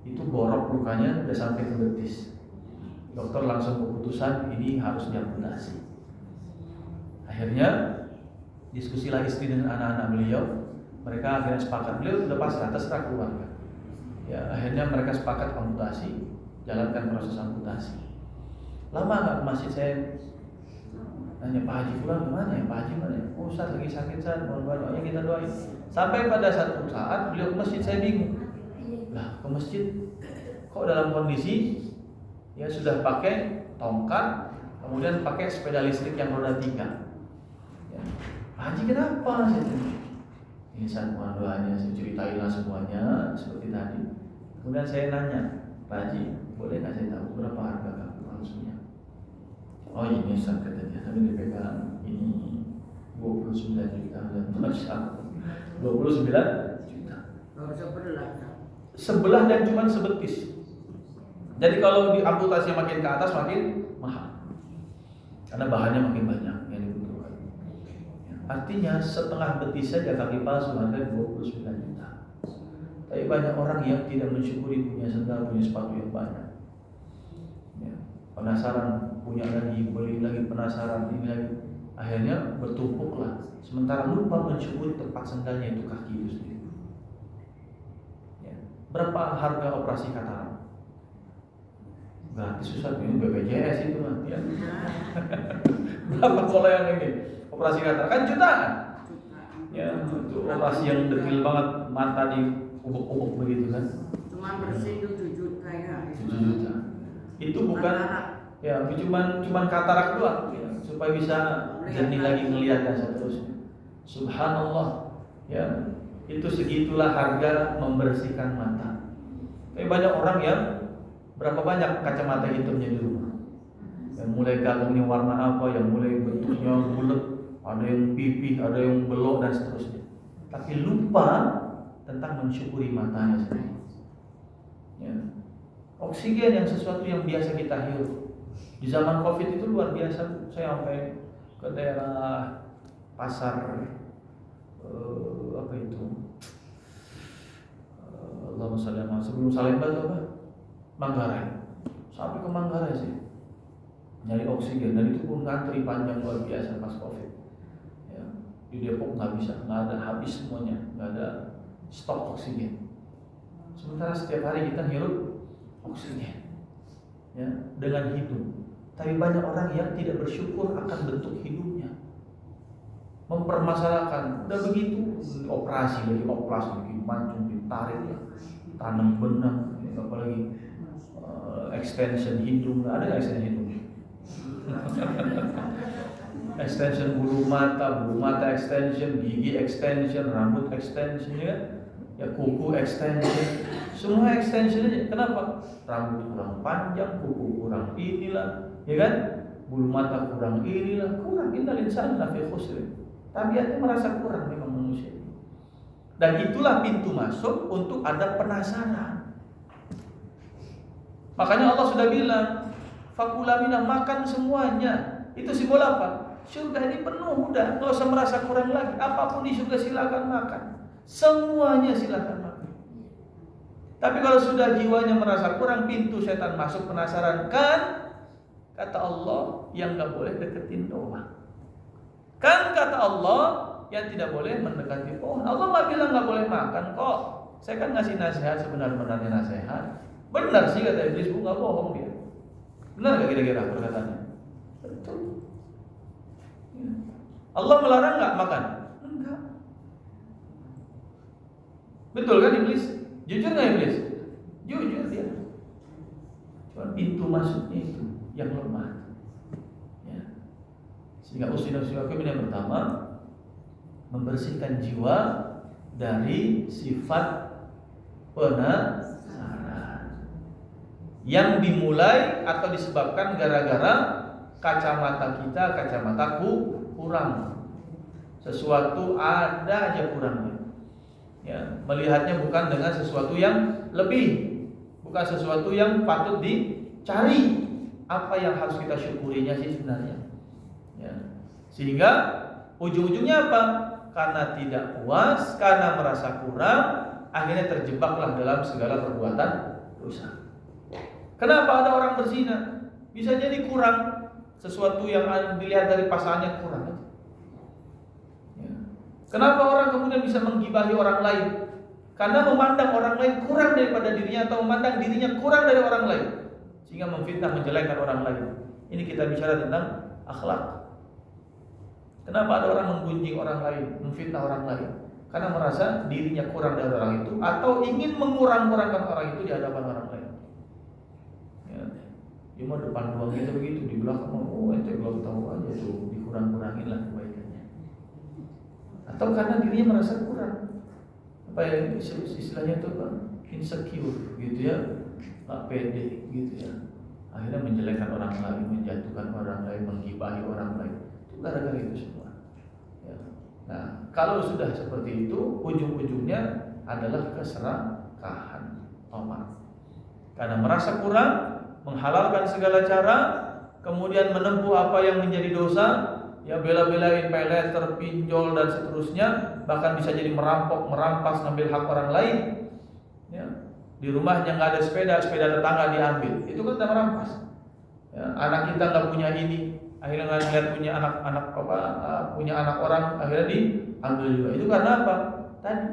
Itu borok lukanya udah sampai ke betis. Dokter langsung keputusan ini harus diamputasi. Akhirnya diskusilah istri dengan anak-anak beliau. Mereka akhirnya sepakat, beliau udah pasrah, terserah keluarga. Ya, akhirnya mereka sepakat amputasi, jalankan proses amputasi. Lama nggak ke masjid, saya nanya Pak Haji pulang gimana ya, Pak Haji mana ya? Oh Ustaz lagi sakit Ustaz, mohon doanya kita doain. Sampai pada satu saat beliau ke masjid, saya bingung. Lah ke masjid kok dalam kondisi ya sudah pakai tongkat, kemudian pakai sepeda listrik yang roda 3. Ya. Pak Haji kenapa? Ini saya mohon doanya, saya ceritainlah semuanya seperti tadi. Kemudian saya nanya, Pak Haji, boleh nggak saya tahu berapa harga kaki palsunya? Oh ini Ustaz katanya, tapi dipegang ini 29 juta dan Masya Allah 29 juta. Sebelah dan cuma sebetis. Jadi kalau diamputasi makin ke atas makin mahal, karena bahannya makin banyak yang dibutuhkan. Artinya setengah betis saja kaki palsu harga 29 juta. Tapi banyak orang yang tidak mensyukuri punya sendal, punya sepatu yang banyak. Ya, penasaran, punya lagi, beli lagi, penasaran ini lagi. Akhirnya bertumpuklah. Sementara lupa mensyukuri tempat sendalnya itu kaki itu sendiri. Ya. Berapa harga operasi katarak? Gratis susah, ini BPJS itu mah. Ya. Berapa kalau yang ini operasi katarak kan jutaan. Ya, itu operasi yang detail banget, mata di ubuk-ubuk begitu kan. Cuma bersih 7 juta ya. 7 juta. Itu bukan ya, cuman katarak doang ya, supaya bisa jernih lagi melihat dan seterusnya. Subhanallah. Ya, itu segitulah harga membersihkan mata. Tapi banyak orang yang berapa banyak kacamata hitamnya di rumah. Yang mulai gantungnya warna apa, yang mulai bentuknya bulat, ada yang pipih, ada yang belok dan seterusnya. Tapi lupa tentang mensyukuri matanya sendiri. Ya. Oksigen yang sesuatu yang biasa kita hirup. Di zaman Covid itu luar biasa. Saya sampai ke daerah pasar apa itu? Allahumma shalli ala sebelum Salemba itu apa? Manggarai. Sampai ke Manggarai sih. Nyari oksigen dan itu pun ngantri panjang luar biasa pas Covid. Ya. Di Depok nggak bisa, nggak ada, habis semuanya, nggak ada stok oksigen. Sementara setiap hari kita hirup oksigen ya, dengan hidung. Tapi banyak orang yang tidak bersyukur akan bentuk hidungnya, mempermasalahkan. Udah begitu operasi lagi, operasi lagi, mancung, ditarik ya, tanam benang, apalagi extension hidung. Ada nggak extension hidung? Extension bulu mata extension, gigi extension, rambut extension ya kuku extension, semua extension aja. Kenapa? Rambut kurang panjang, kuku kurang inilah, ya kan? Bulu mata kurang inilah, kurang. Innal insana lafi khusr. Tabiatnya merasa kurang memang manusia. Dan itulah pintu masuk untuk ada penasaran. Makanya Allah sudah bilang, fakula minah, makan semuanya. Itu simbol apa? Surga ini penuh, udah, nggak usah merasa kurang lagi. Apapun di surga silakan makan. Semuanya silakan makan. Tapi kalau sudah jiwanya merasa kurang, pintu setan masuk penasaran kan? Kata Allah yang nggak boleh deketin doang. Kan kata Allah yang tidak boleh mendekati pohon. Allah nggak bilang nggak boleh makan kok. Saya kan ngasih nasihat sebenar-benarnya nasihat. Benar sih kata Iblis, nggak bohong dia. Benar nggak kira-kira perkataannya? Betul. Ya. Allah melarang nggak makan? Enggak. Betul kan Iblis? Jujur nggak Iblis? Jujur dia. Cuma pintu masuknya itu yang lemah. Ya. Sehingga usul-usul yang pertama membersihkan jiwa dari sifat penasaran yang dimulai atau disebabkan gara-gara kacamataku kurang. Sesuatu ada aja kurangnya. Ya, melihatnya bukan dengan sesuatu yang lebih, bukan sesuatu yang patut dicari. Apa yang harus kita syukurinya sih sebenarnya? Ya. Sehingga ujung-ujungnya apa? Karena tidak puas, karena merasa kurang, akhirnya terjebaklah dalam segala perbuatan dosa. Kenapa ada orang berzina? Bisa jadi kurang sesuatu yang dilihat dari pasangannya kurang. Ya. Kenapa orang kemudian bisa menggibahi orang lain? Karena memandang orang lain kurang daripada dirinya atau memandang dirinya kurang dari orang lain, sehingga memfitnah, menjelekkan orang lain. Ini kita bicara tentang akhlak. Kenapa ada orang menggunjing orang lain, memfitnah orang lain? Karena merasa dirinya kurang dari orang itu, atau ingin mengurang-kurangkan orang itu di hadapan orang lain. Ya, dia mau depan doang gitu begitu, di belakang mau ente belum tahu aja tuh, dikurang-kurangin lah kebaikannya. Atau karena dirinya merasa kurang, apa ya istilahnya itu insecure gitu ya, nggak pede gitu ya. Akhirnya menjelekkan orang lain, menjatuhkan orang lain, menggibahi orang lain. Itu gara-gara itu semua. Ya. Nah, kalau sudah seperti itu, ujung-ujungnya adalah keserakahan, tamak. Karena merasa kurang, menghalalkan segala cara, kemudian menempuh apa yang menjadi dosa, ya bela-belain pelet, terpinjol dan seterusnya, bahkan bisa jadi merampok, merampas, ngambil hak orang lain. Ya. Di rumahnya nggak ada sepeda tetangga diambil, itu kan tidak merampas. Ya, anak kita nggak punya ini, akhirnya nggak lihat punya punya anak orang, akhirnya diambil juga. Itu karena apa? Tadi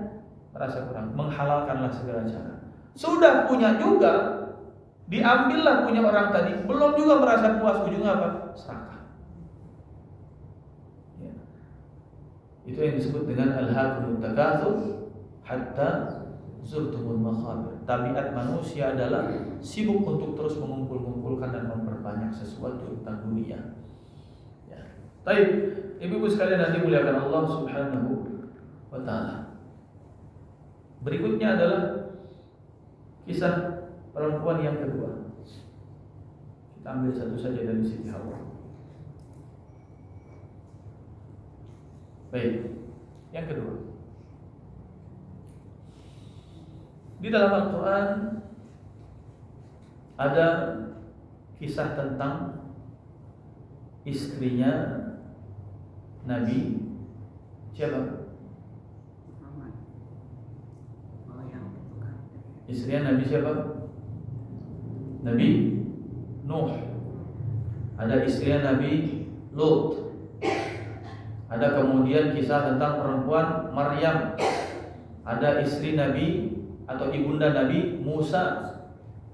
merasa kurang, menghalalkanlah segala cara. Sudah punya juga, diambillah punya orang tadi, belum juga merasa puas, ujungnya apa? Serakah. Ya. Itu yang disebut dengan al-hakumut takatsur hatta zurtumul maqabir. Tabiat manusia adalah sibuk untuk terus mengumpulkan dan memperbanyak sesuatu tentang dunia. Ya. Baik, ibu-ibu sekalian nanti muliakan Allah Subhanahu wa taala. Berikutnya adalah kisah perempuan yang kedua. Kita ambil satu saja dari Siti Hawa. Baik, yang kedua. Di dalam Al-Quran ada kisah tentang istrinya Nabi siapa? Istrinya Nabi siapa? Nabi Nuh. Ada istrinya Nabi Lut. Ada kemudian kisah tentang perempuan Maryam. Ada istri Nabi atau ibunda Nabi Musa.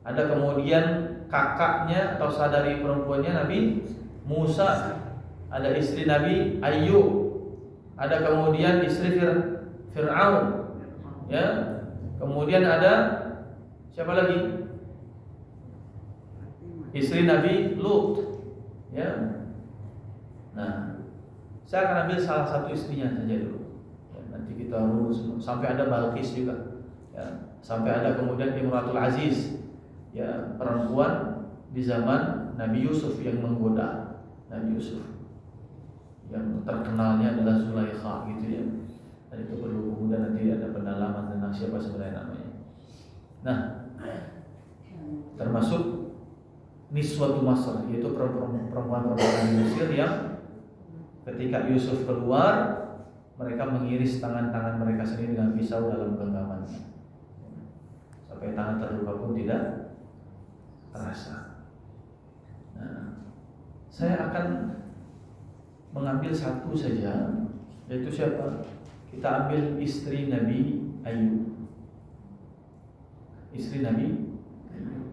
Ada kemudian kakaknya atau saudari perempuannya Nabi Musa. Ada istri Nabi Ayub. Ada kemudian istri Fir'aun. Ya. Kemudian ada siapa lagi? Istri Nabi Lut. Ya. Nah, saya akan ambil salah satu istrinya saja dulu. Ya, nanti kita urus sampai ada Balqis juga. Ya, sampai ada kemudian Imratul Aziz, ya, perempuan di zaman Nabi Yusuf yang menggoda Nabi Yusuf. Yang terkenalnya adalah Zulaikha gitu ya. Dan itu perlu kemudian nanti ada pendalaman tentang siapa sebenarnya namanya. Nah, termasuk Niswatu Masr, yaitu perempuan-perempuan di Mesir yang ketika Yusuf keluar, mereka mengiris tangan-tangan mereka sendiri dengan pisau dalam genggamannya. Sampai tangan terluka pun tidak terasa. Nah, Saya akan mengambil satu saja, yaitu siapa? Kita ambil istri Nabi Ayub. Istri Nabi Ayub.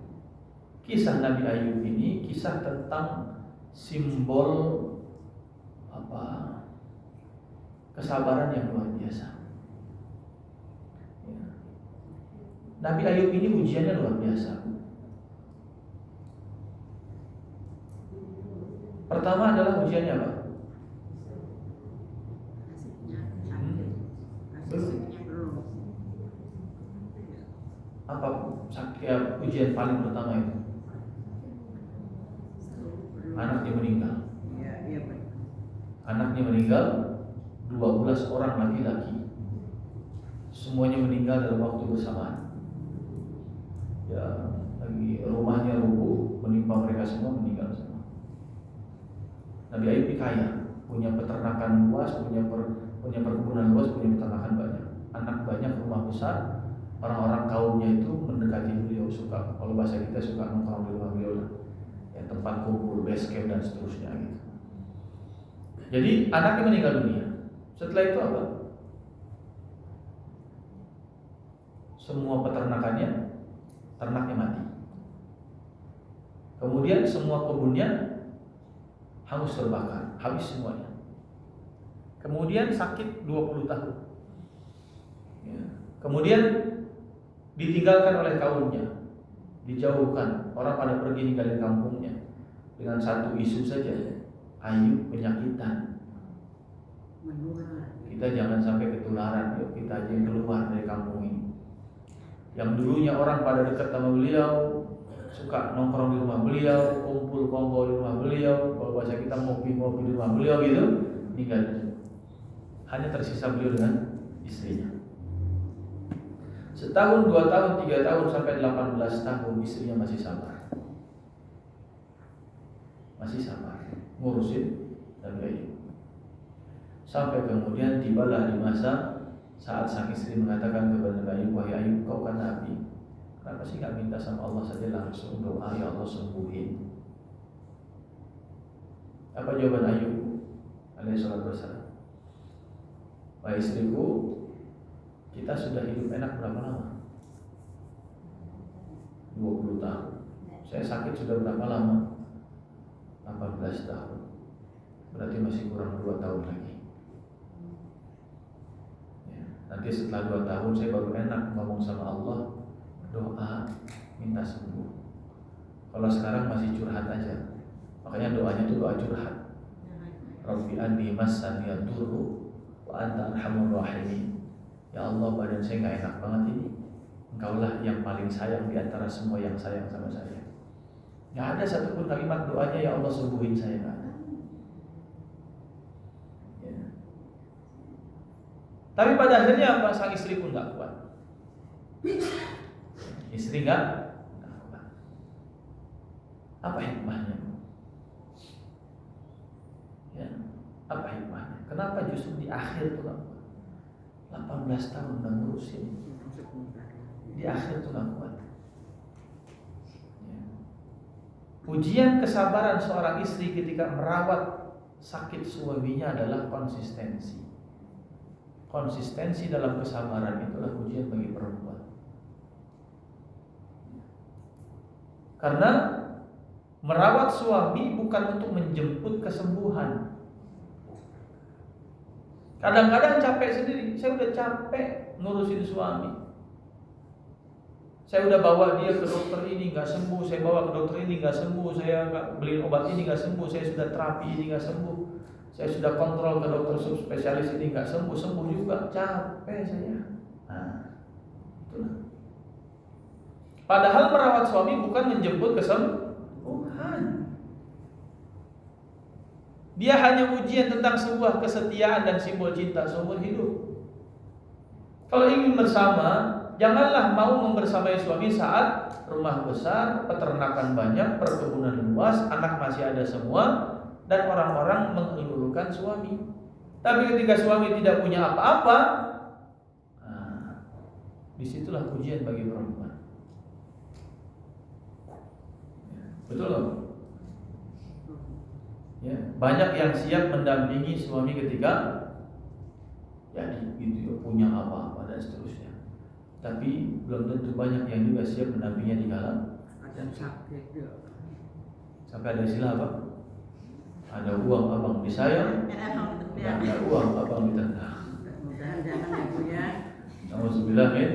Kisah Nabi Ayub ini kisah tentang simbol kesabaran yang luar biasa. Ya. Nabi Ayub ini ujiannya luar biasa. Pertama adalah ujiannya apa? Apa ujian paling pertama itu? Anaknya meninggal. Anaknya meninggal, 12 orang laki-laki. Semuanya meninggal dalam waktu bersamaan. Ya, lagi rumahnya rubuh, menimpa mereka semua, meninggal semua. Nabi Ayub ini kaya, punya peternakan luas, punya perkebunan luas, punya peternakan banyak, anak banyak, rumah besar. Orang-orang kaumnya itu mendekati beliau, suka, kalau bahasa kita suka nongkrong di rumah beliau lah, ya, tempat kumpul, base camp dan seterusnya gitu. Jadi anaknya meninggal dunia. Setelah itu apa? Semua peternakannya, ternaknya mati. Kemudian semua kebunnya hangus terbakar, habis semuanya. Kemudian sakit 20 tahun. Ya. Kemudian ditinggalkan oleh kaumnya, dijauhkan, orang pada pergi ninggalin kampungnya dengan satu isu saja, Ayub penyakitan. Kita jangan sampai ketularan, yuk kita aja yang keluar dari kampung ini. Yang dulunya orang pada dekat sama beliau, suka nongkrong di rumah beliau, kumpul kongko di rumah beliau, kalau bahasa kita ngopi-ngopi di rumah beliau gitu, tinggal. Hanya tersisa beliau dengan istrinya. Setahun, 2 tahun, 3 tahun sampai 18 tahun istrinya masih sabar. Masih sabar ngurusin Nabi Ayub. Sampai kemudian tibalah di masa saat sang istri mengatakan kepada Nabi Ayub, wahai Ayub, kau kan Nabi, kenapa sih gak minta sama Allah saja langsung doa, ya Allah sembuhin? Apa jawaban Ayub alaihi salatu wassalam? Wahai istriku, kita sudah hidup enak berapa lama? 20 tahun. Saya sakit sudah berapa lama? 18 tahun. Berarti masih kurang 2 tahun lagi. Ya, nanti setelah 2 tahun saya baru enak ngomong sama Allah, doa minta sembuh. Kalau sekarang masih curhat aja. Makanya doanya itu doa curhat. Rabbi anni massani yadurru wa anta arhamur rahimin. Ya Allah, badan saya gak enak banget ini. Engkaulah yang paling sayang di antara semua yang sayang sama saya. Gak ada satupun kalimat doanya ya Allah sembuhin saya, gak ada. Ya. Tapi pada akhirnya apa? Sang istri pun gak kuat. Istri gak kuat. Apa hikmahnya? Ya. Apa hikmahnya? Kenapa justru di akhir tuh gak kuat? 18 tahun udah ngurusin, di akhir tuh gak kuat. Ya. Ujian kesabaran seorang istri ketika merawat sakit suaminya adalah konsistensi. Konsistensi dalam kesabaran itulah ujian bagi perempuan. Karena merawat suami bukan untuk menjemput kesembuhan. Kadang-kadang capek sendiri. Saya udah capek ngurusin suami. Saya udah bawa dia ke dokter ini nggak sembuh. Saya bawa ke dokter ini nggak sembuh. Saya beli obat ini nggak sembuh. Saya sudah terapi ini nggak sembuh. Saya sudah kontrol ke dokter subspesialis ini nggak sembuh. Sembuh juga. Capek saya. Nah, itulah. Padahal merawat suami bukan menjemput kesembuhan. Dia hanya ujian tentang sebuah kesetiaan dan simbol cinta seumur hidup. Kalau ingin bersama, janganlah mau membersamai suami saat rumah besar, peternakan banyak, perkebunan luas, anak masih ada semua, dan orang-orang mengeluhkan suami. Tapi ketika suami tidak punya apa-apa, nah, disitulah ujian bagi perempuan. Betul loh? Ya, banyak yang siap mendampingi suami ketika jadi gitu ya, punya apa-apa dan seterusnya. Tapi belum tentu banyak yang juga siap mendampinginya di kala Ada sakit ya. sampai ada istilah apa? Ada uang abang disayang, nggak ada uang abang ditendang. Mudah-mudahan jangan ya Bu ya. Alhamdulillah ya.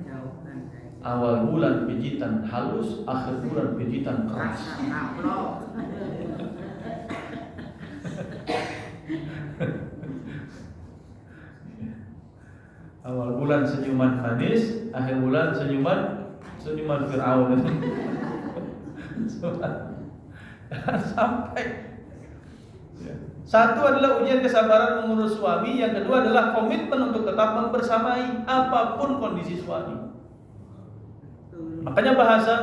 Jauhkan dari Awal bulan pijitan halus, akhir bulan pijitan keras. rasa kaplok. Awal bulan senyuman manis, akhir bulan senyuman Fir'aun. Jangan sampai. Ya. Satu adalah ujian kesabaran mengurus suami, yang kedua adalah komitmen untuk tetap membersamai apapun kondisi suami. Makanya bahasa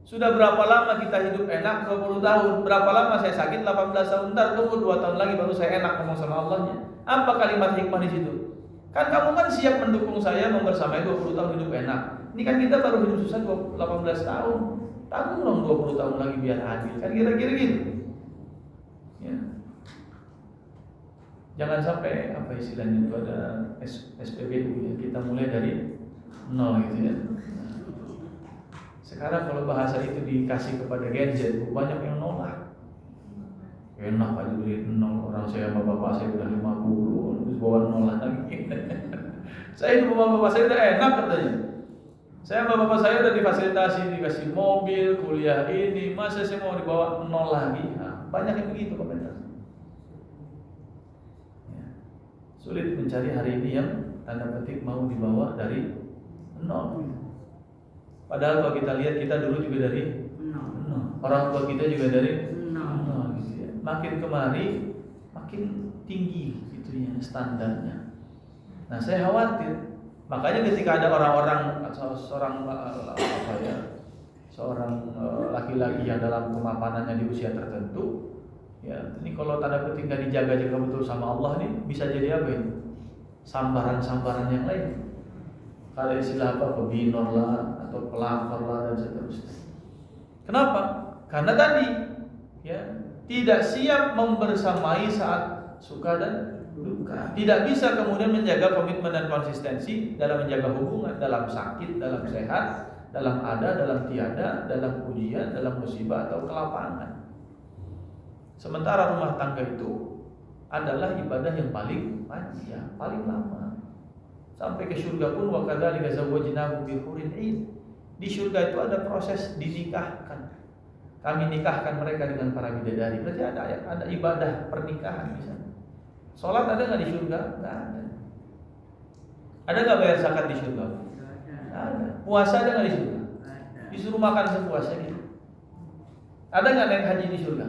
sudah berapa lama kita hidup enak 20 tahun, berapa lama saya sakit 18 tahun, ntar tunggu 2 tahun lagi baru saya enak ngomong sama Allahnya. Apa kalimat hikmah di situ? Kan kamu kan siap mendukung saya membersamai 20 tahun hidup enak. Ini kan kita baru hidup susah 18 tahun. Tanggung dong 20 tahun lagi biar adil. Kan kira-kira gitu. Ya. Jangan sampai apa istilahnya itu ada SPBU ya. Kita mulai dari nol gitu ya. Sekarang kalau bahasa itu dikasih kepada Gen Z, banyak yang nolak. Enak aja dari nol, orang saya sama bapak saya udah 50, terus bawa nol lagi. Saya itu sama bapak saya udah enak katanya. Saya sama bapak saya udah difasilitasi, dikasih mobil, kuliah ini, masa saya mau dibawa nol lagi? Nah, banyak yang begitu komentar. Ya. Sulit mencari hari ini yang tanda petik mau dibawa dari nol. Padahal kalau kita lihat kita dulu juga dari nol. Orang tua kita juga dari nol gitu ya. Makin kemari makin tinggi gitu ya standarnya. Nah, saya khawatir. Makanya ketika ada orang-orang seorang laki-laki yang dalam kemapanannya di usia tertentu, ya ini kalau tanda petik nggak dijaga-jaga betul sama Allah nih bisa jadi apa ini? Sambaran-sambaran yang lain. Kalau istilah apa pebinor lah atau pelakor lah dan seterusnya. Kenapa? Karena tadi ya tidak siap membersamai saat suka dan duka. Tidak bisa kemudian menjaga komitmen dan konsistensi dalam menjaga hubungan, dalam sakit, dalam sehat, dalam ada, dalam tiada, dalam ujian, dalam musibah atau kelapangan. Sementara rumah tangga itu adalah ibadah yang paling panjang, paling lama. Sampai ke surga pun wa kadzalika zawwajnahum bi hurin 'ain. Di surga itu ada proses dinikahkan. Kami nikahkan mereka dengan para bidadari. Berarti ada ibadah pernikahan di sana. Sholat ada nggak di surga? Nggak ada. Ada nggak bayar zakat di surga? Nggak ada. Puasa ada nggak di surga? Disuruh makan sepuasnya gitu. Ada nggak naik haji di surga?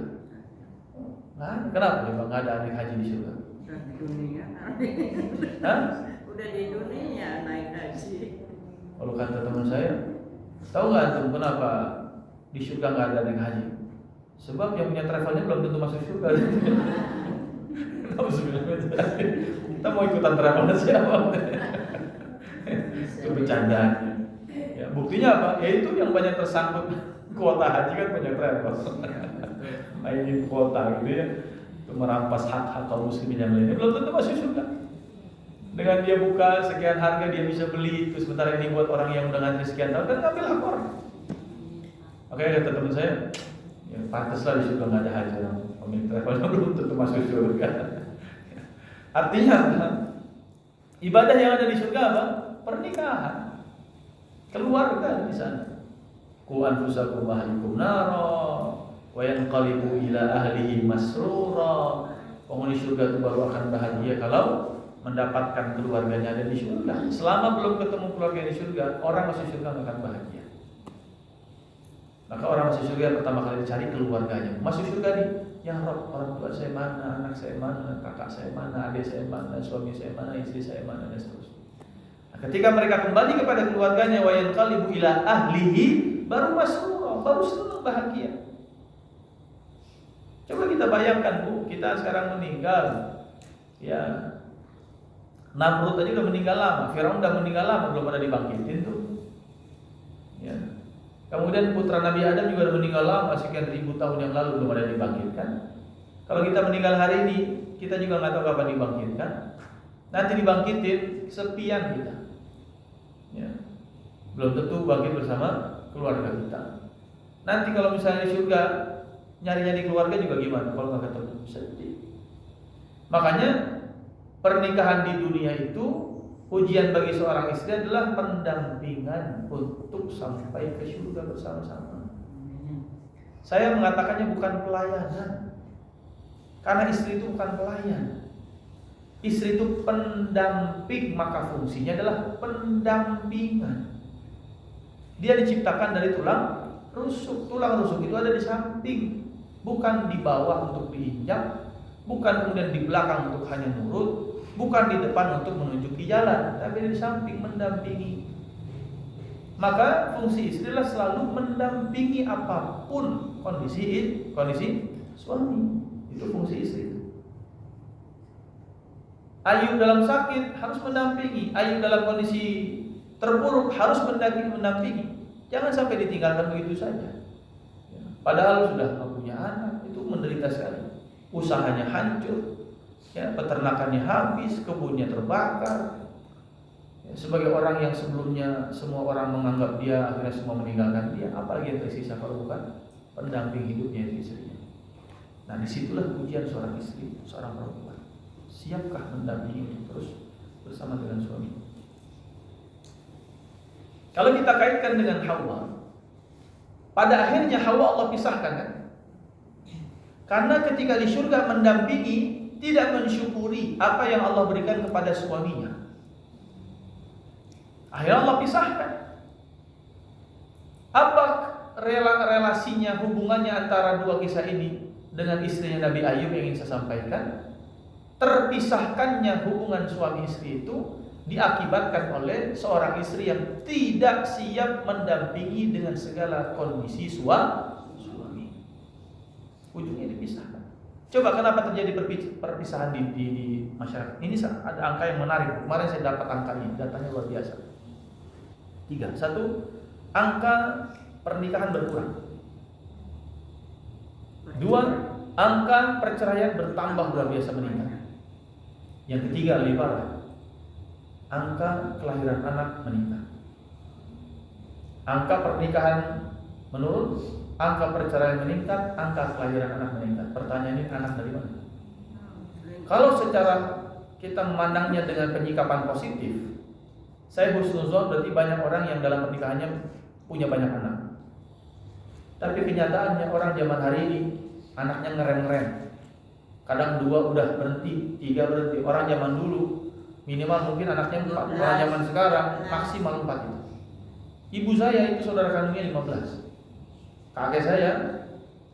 Nggak ada. Kenapa? Memang nggak ada naik haji di surga. Udah di dunia. Hah? Udah di dunia naik haji. Kalau kata teman saya, tahu nggak antum kenapa di surga nggak ada naik haji? Sebab yang punya travelnya belum tentu masuk surga. Kita mau ikutan travel siapa? Itu bercandaannya. Ya, buktinya apa? Ya itu yang banyak tersangkut kuota haji kan banyak travel. Mainin kuota gitu ya, untuk merampas hak-hak kaum muslimin yang lainnya. Belum tentu masuk surga. Dengan dia buka sekian harga dia bisa beli itu, sementara ini buat orang yang udah ngantri sekian tahun dan ngambil lapor. Makanya kata teman saya, ya pantaslah di surga nggak ada haji, pemilik travelnya belum tentu masuk surga. Artinya apa? Ibadah yang ada di surga apa? Pernikahan, keluarga di sana. Qu anfusakum wa ahlikum nara wa yanqalibu ila ahlihi masrura. Penghuni surga itu baru akan bahagia kalau mendapatkan keluarganya ada di surga. Selama belum ketemu keluarga di surga, orang masuk surga nggak akan bahagia. Maka orang masuk surga pertama kali dicari keluarganya. Masuk surga nih, ya Rabb, orang tua saya mana, anak saya mana, kakak saya mana, adik saya mana, suami saya mana, istri saya mana, dan seterusnya. Nah, ketika mereka kembali kepada keluarganya, wa yanqalibu ila ahlihi, baru masrura, baru senang bahagia. Coba kita bayangkan Bu, kita sekarang meninggal, ya Namrud tadi udah meninggal lama, Firaun udah meninggal lama, belum ada dibangkitin tuh. Ya. Kemudian putra Nabi Adam juga sudah meninggal lama, sekian ribu tahun yang lalu belum ada dibangkitkan. Kalau kita meninggal hari ini, kita juga nggak tahu kapan dibangkitkan. Nanti dibangkitin, kesepian kita. Ya. Belum tentu bangkit bersama keluarga kita. Nanti kalau misalnya di surga, nyari-nyari keluarga juga gimana? Kalau nggak ketemu, sedih. Makanya pernikahan di dunia itu ujian bagi seorang istri adalah pendampingan untuk sampai ke surga bersama-sama. Saya mengatakannya bukan pelayanan, karena istri itu bukan pelayan. Istri itu pendamping, maka fungsinya adalah pendampingan. Dia diciptakan dari tulang rusuk. Tulang rusuk itu ada di samping, bukan di bawah untuk diinjak, bukan kemudian di belakang untuk hanya nurut, bukan di depan untuk menunjuki jalan, tapi di samping mendampingi. Maka fungsi istri adalah selalu mendampingi apapun kondisi suami. Itu fungsi istri. Ayub dalam sakit harus mendampingi, Ayub dalam kondisi terpuruk harus mendampingi. Jangan sampai ditinggalkan begitu saja. Padahal sudah punya anak, itu menderita sekali. Usahanya hancur, ya, peternakannya habis, kebunnya terbakar. Ya, sebagai orang yang sebelumnya semua orang menganggap dia, akhirnya semua meninggalkan dia, apalagi yang tersisa kalau bukan pendamping hidupnya itu istrinya. Nah, disitulah ujian seorang istri, seorang perempuan. Siapkah mendampingi untuk terus bersama dengan suami? Kalau kita kaitkan dengan Hawa, pada akhirnya Hawa Allah pisahkan kan? Karena ketika di surga mendampingi, tidak mensyukuri apa yang Allah berikan kepada suaminya. Akhirnya Allah pisahkan. Apa relasinya, hubungannya antara dua kisah ini dengan istrinya Nabi Ayub yang ingin saya sampaikan? Terpisahkannya hubungan suami istri itu diakibatkan oleh seorang istri yang tidak siap mendampingi dengan segala kondisi suami. Ujungnya dipisahkan. Coba kenapa terjadi perpisahan di masyarakat? Ini ada angka yang menarik. Kemarin saya dapat angka ini, datanya luar biasa. 3. 1, angka pernikahan berkurang. 2, angka perceraian bertambah luar biasa meningkat. Yang ketiga lebih parah, angka kelahiran anak meningkat. Angka pernikahan menurun, angka perceraian meningkat, angka kelahiran anak meningkat. Pertanyaannya, anak dari mana? Kalau secara kita memandangnya dengan penyikapan positif, saya husnuzon berarti banyak orang yang dalam pernikahannya punya banyak anak. Tapi kenyataannya orang zaman hari ini anaknya ngerem-ngerem. Kadang 2 udah berhenti, 3 berhenti. Orang zaman dulu minimal mungkin anaknya 4. Orang zaman sekarang maksimal 4 itu. Ibu saya itu saudara kandungnya 15. Kakek saya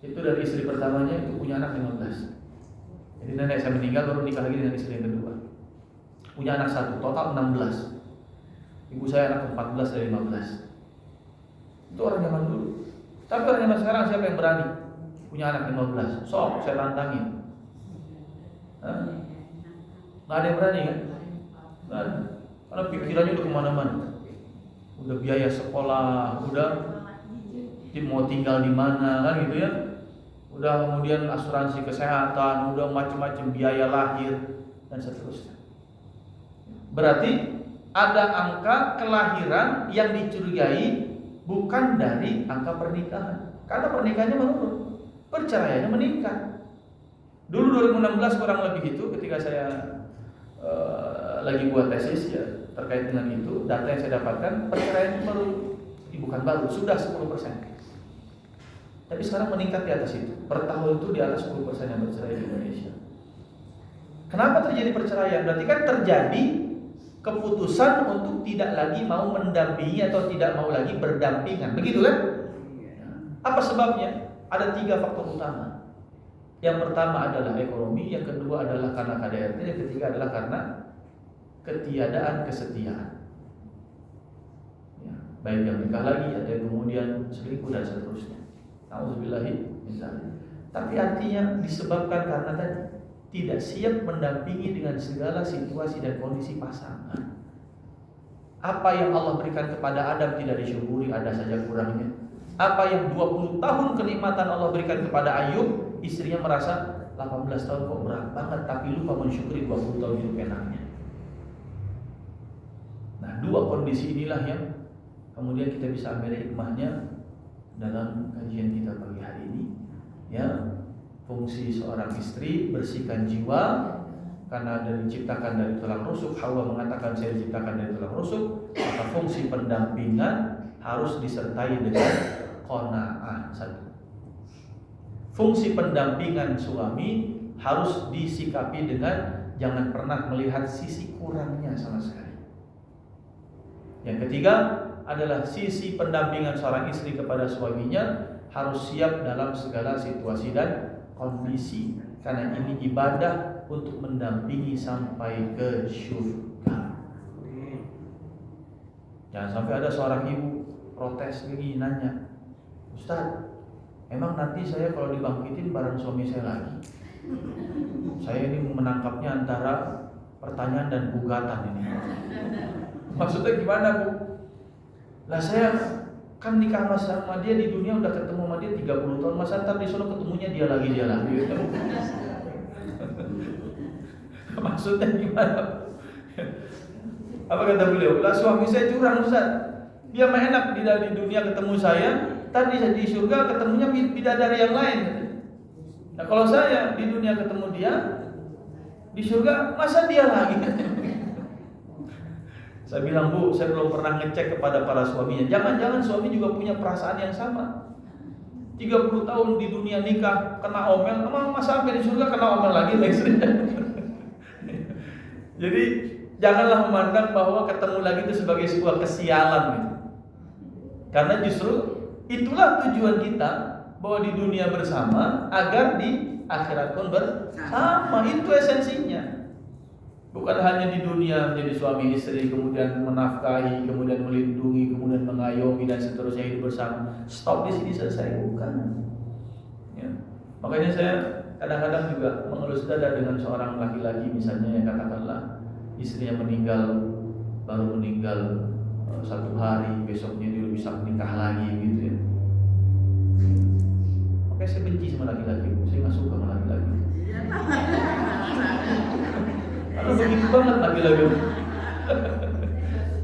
itu dari istri pertamanya itu punya anak 15. Jadi nenek saya meninggal baru nikah lagi dengan istri yang kedua. Punya anak 1, total 16. Ibu saya anak 14 dari 15. Itu orang zaman dulu. Tapi orang zaman sekarang siapa yang berani punya anak 15? Sok saya tantangin. Nggak ada yang berani kan? Nggak ada. Karena pikirannya udah kemana-mana. Udah biaya sekolah, udah mau tinggal di mana kan gitu ya. Udah kemudian asuransi kesehatan, udah macam-macam biaya lahir dan seterusnya. Berarti ada angka kelahiran yang dicurigai bukan dari angka pernikahan. Karena pernikahannya menurun, perceraiannya meningkat. Dulu 2016 kurang lebih itu ketika saya lagi buat tesis ya terkait dengan itu, data yang saya dapatkan perceraian baru, bukan baru, sudah 10%. Tapi sekarang meningkat di atas itu. Per tahun itu di atas 10% yang bercerai di Indonesia. Kenapa terjadi perceraian? Berarti kan terjadi keputusan untuk tidak lagi mau mendampingi atau tidak mau lagi berdampingan. Begitu kan? Apa sebabnya? Ada 3 faktor utama. Yang pertama adalah ekonomi, yang kedua adalah karena KDRT, yang ketiga adalah karena ketiadaan kesetiaan. Ya, baik yang nikah lagi, ada yang kemudian selingkuh dan seterusnya. Nauzubillahi min dzalik. Tapi artinya disebabkan karena tadi tidak siap mendampingi dengan segala situasi dan kondisi pasangan. Apa yang Allah berikan kepada Adam tidak disyukuri, ada saja kurangnya. Apa yang 20 tahun kenikmatan Allah berikan kepada Ayub, istrinya merasa 18 tahun kok berat banget, tapi lupa mensyukuri 20 tahun hidup enaknya. Nah, dua kondisi inilah yang kemudian kita bisa ambil hikmahnya dalam kajian kita pagi hari ini. Ya, fungsi seorang istri bersihkan jiwa, karena diciptakan dari tulang rusuk. Hawa mengatakan saya diciptakan dari tulang rusuk. Maka fungsi pendampingan harus disertai dengan qanaah. Satu, fungsi pendampingan suami harus disikapi dengan jangan pernah melihat sisi kurangnya sama sekali. Yang ketiga adalah sisi pendampingan seorang istri kepada suaminya harus siap dalam segala situasi dan kondisi, karena ini ibadah untuk mendampingi sampai ke syurga. Jangan sampai ada seorang ibu protes begini, nanya, Ustaz, emang nanti saya kalau dibangkitin bareng suami saya lagi? Saya ini menangkapnya antara pertanyaan dan gugatan ini. Maksudnya gimana, Bu? Lah saya kan nikah sama dia di dunia udah ketemu sama dia 30 tahun, masa ntar di sana ketemunya dia lagi gitu. Maksudnya gimana? Apa kata beliau? Lah suami saya curang, Ustaz. Dia mah enak di dunia ketemu saya, ntar di surga ketemunya bidadari yang lain. Nah kalau saya di dunia ketemu dia, di surga masa dia lagi? Saya bilang, Bu, saya belum pernah ngecek kepada para suaminya. Jangan-jangan suami juga punya perasaan yang sama. 30 tahun di dunia nikah kena omel, emang masa sampai di surga kena omel lagi istrinya. Jadi janganlah memandang bahwa ketemu lagi itu sebagai sebuah kesialan gitu. Karena justru itulah tujuan kita, bahwa di dunia bersama agar di akhirat pun bersama. Itu esensinya. Bukan hanya di dunia menjadi suami istri, kemudian menafkahi, kemudian melindungi, kemudian mengayomi dan seterusnya hidup bersama. Stop di sini selesai, bukan. Ya. Makanya saya kadang-kadang juga mengelus dada dengan seorang laki-laki misalnya yang katakanlah istrinya meninggal, baru meninggal 1 hari, besoknya dia bisa menikah lagi gitu ya. Makanya saya benci sama laki-laki, saya nggak suka sama laki-laki. Karena begitu banget laki-laki.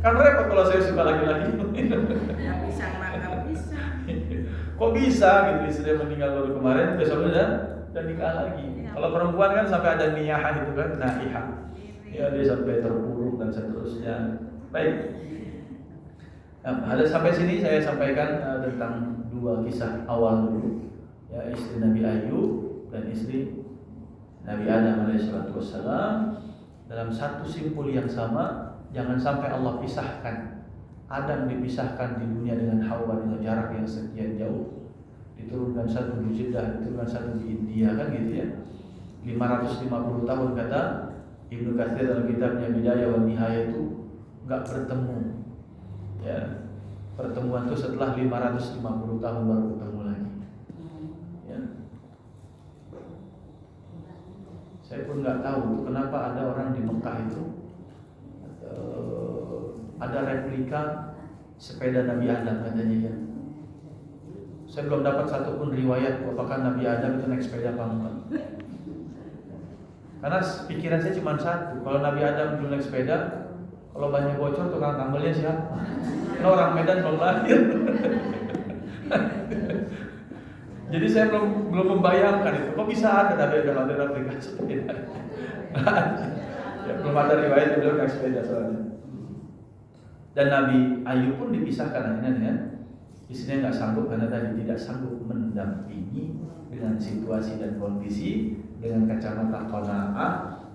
Kan repot kalau saya suka laki-laki. Nggak bisa makan bisa. Kok bisa gitu, istrinya meninggal baru kemarin, besoknya dan nikah lagi. Kalau perempuan kan sampai ada niyahah itu kan, naihah. Ya dia sampai terpuruk dan seterusnya. Baik. Nah, ada sampai sini saya sampaikan tentang 2 kisah awal dulu. Ya, istri Nabi Ayub dan istri Nabi Adam alaihissalam. Dalam satu simpul yang sama, jangan sampai Allah pisahkan. Adam dipisahkan di dunia dengan Hawa dengan jarak yang sekian jauh. Diturunkan satu di Jeddah, diturunkan satu di India, kan gitu ya. 550 tahun kata Ibnu Katsir dalam kitabnya Bidayah wa Nihayah itu enggak bertemu. Ya. Pertemuan itu setelah 550 tahun baru ketemu lagi. Ya. Saya pun nggak tahu tuh kenapa ada orang di Mekah itu ada replika sepeda Nabi Adam katanya ya. Saya belum dapat satupun riwayat apakah Nabi Adam itu naik sepeda apa enggak. Karena pikiran saya cuma satu, kalau Nabi Adam dulu naik sepeda, kalau banyak bocor tukang tambelnya siapa? Karena orang Medan belum lahir. Jadi saya belum membayangkan itu. Kok bisa ada aplikasi sepeda? Ya, belum ada riwayat yang beliau naik sepeda soalnya. Dan Nabi Ayub pun dipisahkan akhirnya dengan istrinya nggak sanggup karena tadi tidak sanggup mendampingi dengan situasi dan kondisi dengan kacamata qanaah,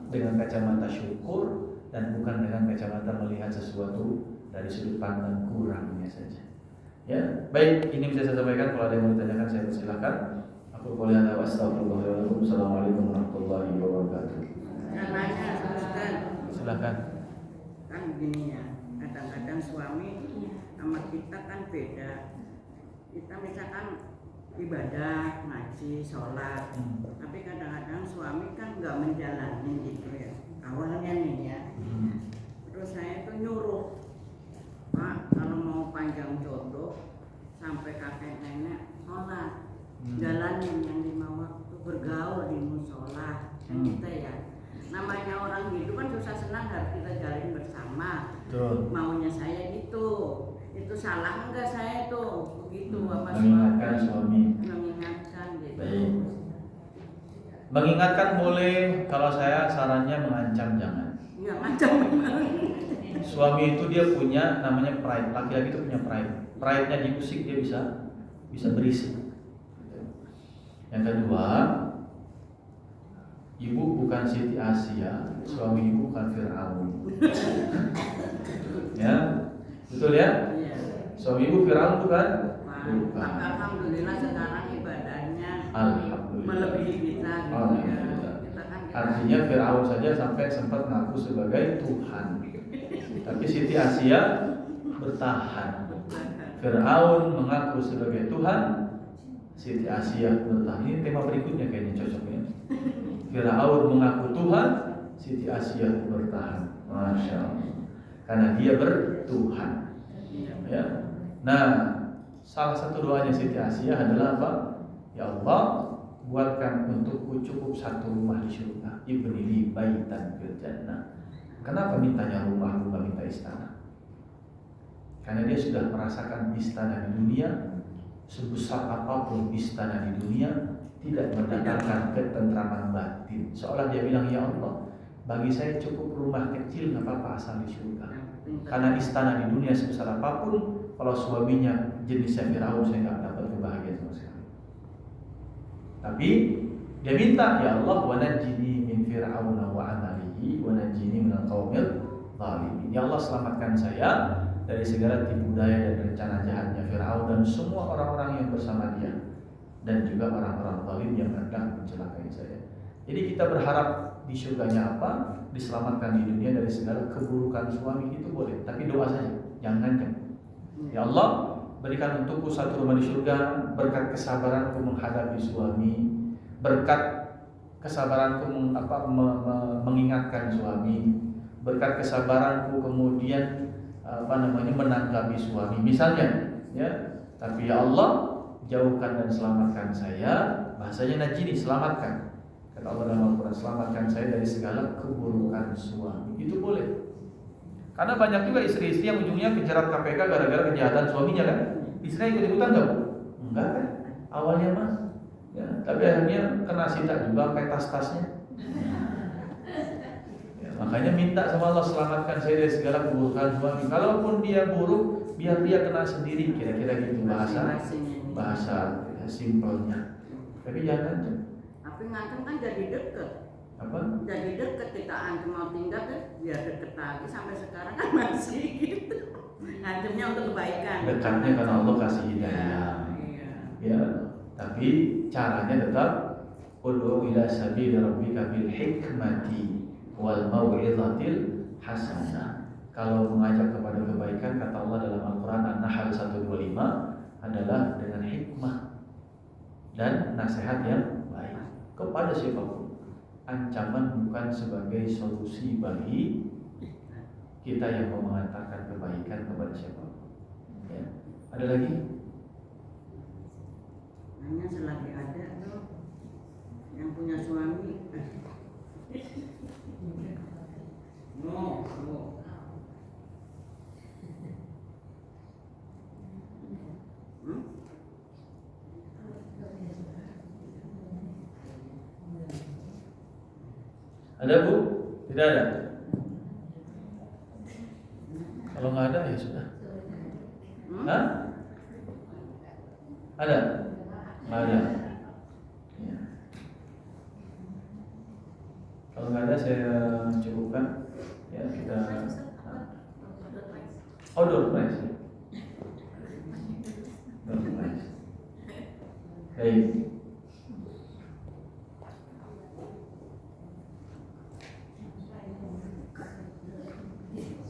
dengan kacamata syukur dan bukan dengan kacamata melihat sesuatu dari sudut pandang kurangnya saja. Ya, baik, ini bisa saya sampaikan. Kalau ada yang mau ditanyakan saya persilahkan. Aku boleh ada wassalamualaikum warahmatullahi wabarakatuh. Silakan. Kan begini ya, kadang-kadang suami sama kita kan beda. Kita misalkan ibadah, ngaji, sholat, tapi kadang-kadang suami kan nggak menjalani gitu ya. Awalnya nih ya. Terus saya itu nyuruh, Pak, kalau mau panjang jodoh sampai kakek nenek bersama. Betul. Maunya saya gitu. Itu salah enggak saya itu begitu apa Mengingatkan suami. mengingatkan gitu. Baik. Mengingatkan boleh, kalau saya sarannya mengancam jangan. Iya macam memang. Suami itu dia punya namanya pride. Laki-laki itu punya pride. Pride-nya diusik dia bisa berisik. Yang kedua, ibu bukan Siti Asia, suami ibu bukan Fir'aun. Ya, betul ya? Iya. Suami ibu Fir'aun bukan? Maka alhamdulillah sekarang ibadahnya Alhamdulillah. melebihi kita gitu ya. Alhamdulillah. Kita kan Artinya Fir'aun saja sampai sempat ngaku sebagai Tuhan. Tapi Siti Asia bertahan. Fir'aun mengaku sebagai Tuhan, Siti Asia bertahan. Ini tema berikutnya kayaknya cocoknya. Fir'aun mengaku Tuhan, Siti Asia bertahan. Masya Allah. Karena dia bertuhan. Ya. Nah, salah satu doanya Siti Asia adalah apa? Ya Allah, buatkan untukku cukup satu rumah di surga. Ibni li baitan fil jannah. Kenapa mintanya rumah minta istana? Karena dia sudah merasakan istana di dunia, sebesar apapun istana di dunia tidak mendatangkan ketentraman batin. Seolah dia bilang, ya Allah, bagi saya cukup rumah kecil nggak apa-apa asal di surga. Karena istana di dunia sebesar apapun, kalau suaminya jenisnya Firaun saya nggak dapat kebahagiaan sama sekali. Tapi dia minta, ya Allah, wa najjini min Fir'aun wa amalihi wa najjini minal qaumil zalimin. Ya Allah, selamatkan saya dari segala tipu daya dan rencana jahatnya Fir'aun dan semua orang-orang yang bersama dia, dan juga orang-orang zalim yang hendak mencelakai saya. Jadi kita berharap di surganya apa? Diselamatkan di dunia dari segala keburukan suami, itu boleh, tapi doa saja, jangan ngancam. Ya Allah, berikan untukku satu rumah di surga, berkat kesabaranku menghadapi suami, berkat kesabaranku mengingatkan suami, berkat kesabaranku kemudian menanggapi suami misalnya, ya. Tapi ya Allah, jauhkan dan selamatkan saya, bahasanya najini, selamatkan. Kata Allah dalam Al-Quran, selamatkan saya dari segala keburukan suami. Itu boleh. Karena banyak juga istri-istri yang ujungnya kejerat KPK gara-gara kejahatan suaminya kan. Istrinya ikut-ikutan gak? Enggak kan? Awalnya mah ya, tapi akhirnya kena sita juga sampai tas-tasnya. Ya, makanya minta sama Allah, selamatkan saya dari segala keburukan suami. Kalaupun dia buruk, biar dia kena sendiri, kira-kira gitu bahasa ya, simpelnya. Tapi jangan. Tapi ngancam kan jadi deket. Apa? Jadi deket, kita ancam mau tinggal kan, biar deket lagi sampai sekarang kan masih gitu. Ngancamnya untuk kebaikan. Dekatnya karena Allah kasih hidayah. Iya. Ya, tapi caranya tetap ud'u ila sabili rabbika bil hikmati wal mau'izatil hasanah. Kalau mengajak kepada kebaikan, kata Allah dalam Al-Quran An-Nahl 125, adalah dengan hikmah dan nasihat yang baik kepada siapapun. Ancaman bukan sebagai solusi bagi kita yang mau mengantarkan kebaikan kepada siapapun. Ya. Ada lagi? Hanya selagi ada tuh yang punya suami. No. Ada Bu? Tidak ada? Kalau nggak ada ya sudah. Hah? Ada? Nggak ada. Ya. Kalau nggak ada saya cukupkan. Ya kita. Oh, door prize. Door prize. Baik.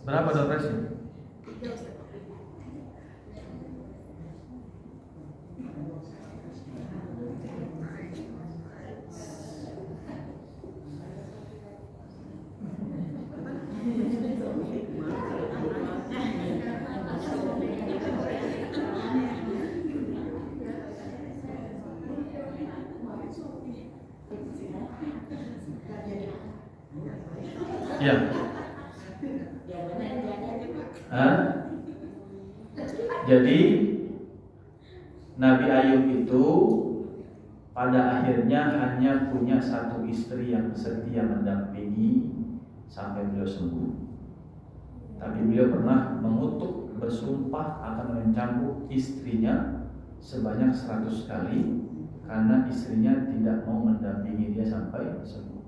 Berapa door prize? Ya. Hah? Jadi Nabi Ayub itu pada akhirnya hanya punya satu istri yang setia mendampingi sampai beliau sembuh. Tapi beliau pernah mengutuk, bersumpah akan mencambuk istrinya sebanyak 100 kali karena istrinya tidak mau mendampingi dia sampai sembuh.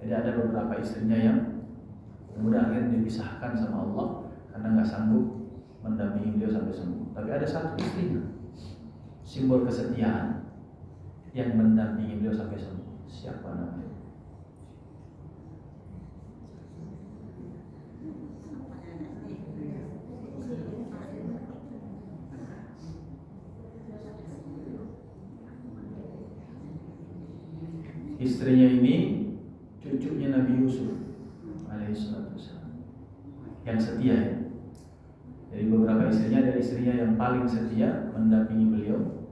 Jadi ada beberapa istrinya yang kemudian akhirnya dipisahkan sama Allah karena nggak sanggup mendampingi beliau sampai sembuh. Tapi ada satu istrinya, simbol kesetiaan, yang mendampingi beliau sampai sembuh. Siapa namanya? Istrinya ini cucunya Nabi Yusuf alaihissalam, yang setia ya. Jadi beberapa istrinya, ada istrinya yang paling setia mendampingi beliau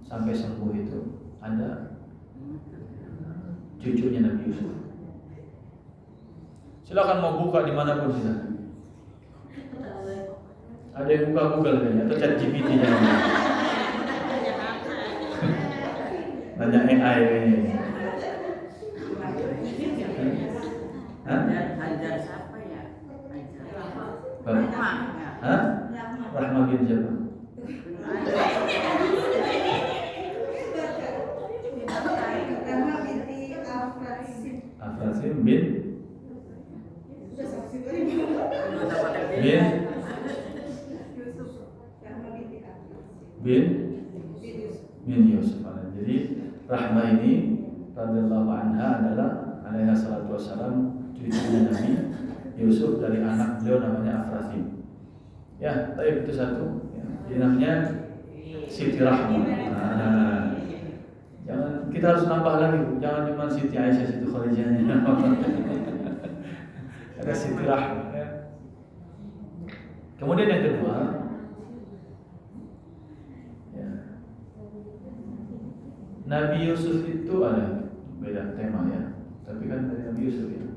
sampai sembuh itu ada cucunya Nabi Yusuf. Silakan mau buka dimanapun silakan. Ada yang buka Google kayaknya atau chat GPT-nya. Banyak AI kayaknya. Hajar siapa ya? Rahma. Hah? Rahma bin siapa? Afrasim bin Yusuf. Jadi Rahma ini radhiyallahu anha adalah alaihi salatu wassalam cucunya Nabi Yusuf dari anak beliau namanya Afrasim. Ya, tapi itu satu. Ya. Dia namanya Siti Rahma. Nah, jangan, kita harus nambah lagi, jangan cuma Siti Aisyah, Siti Khadijah. Ada Siti Rahma. Ya. Kemudian yang kedua, ya, Nabi Yusuf itu ada beda tema ya, tapi kan dari Nabi Yusuf ya.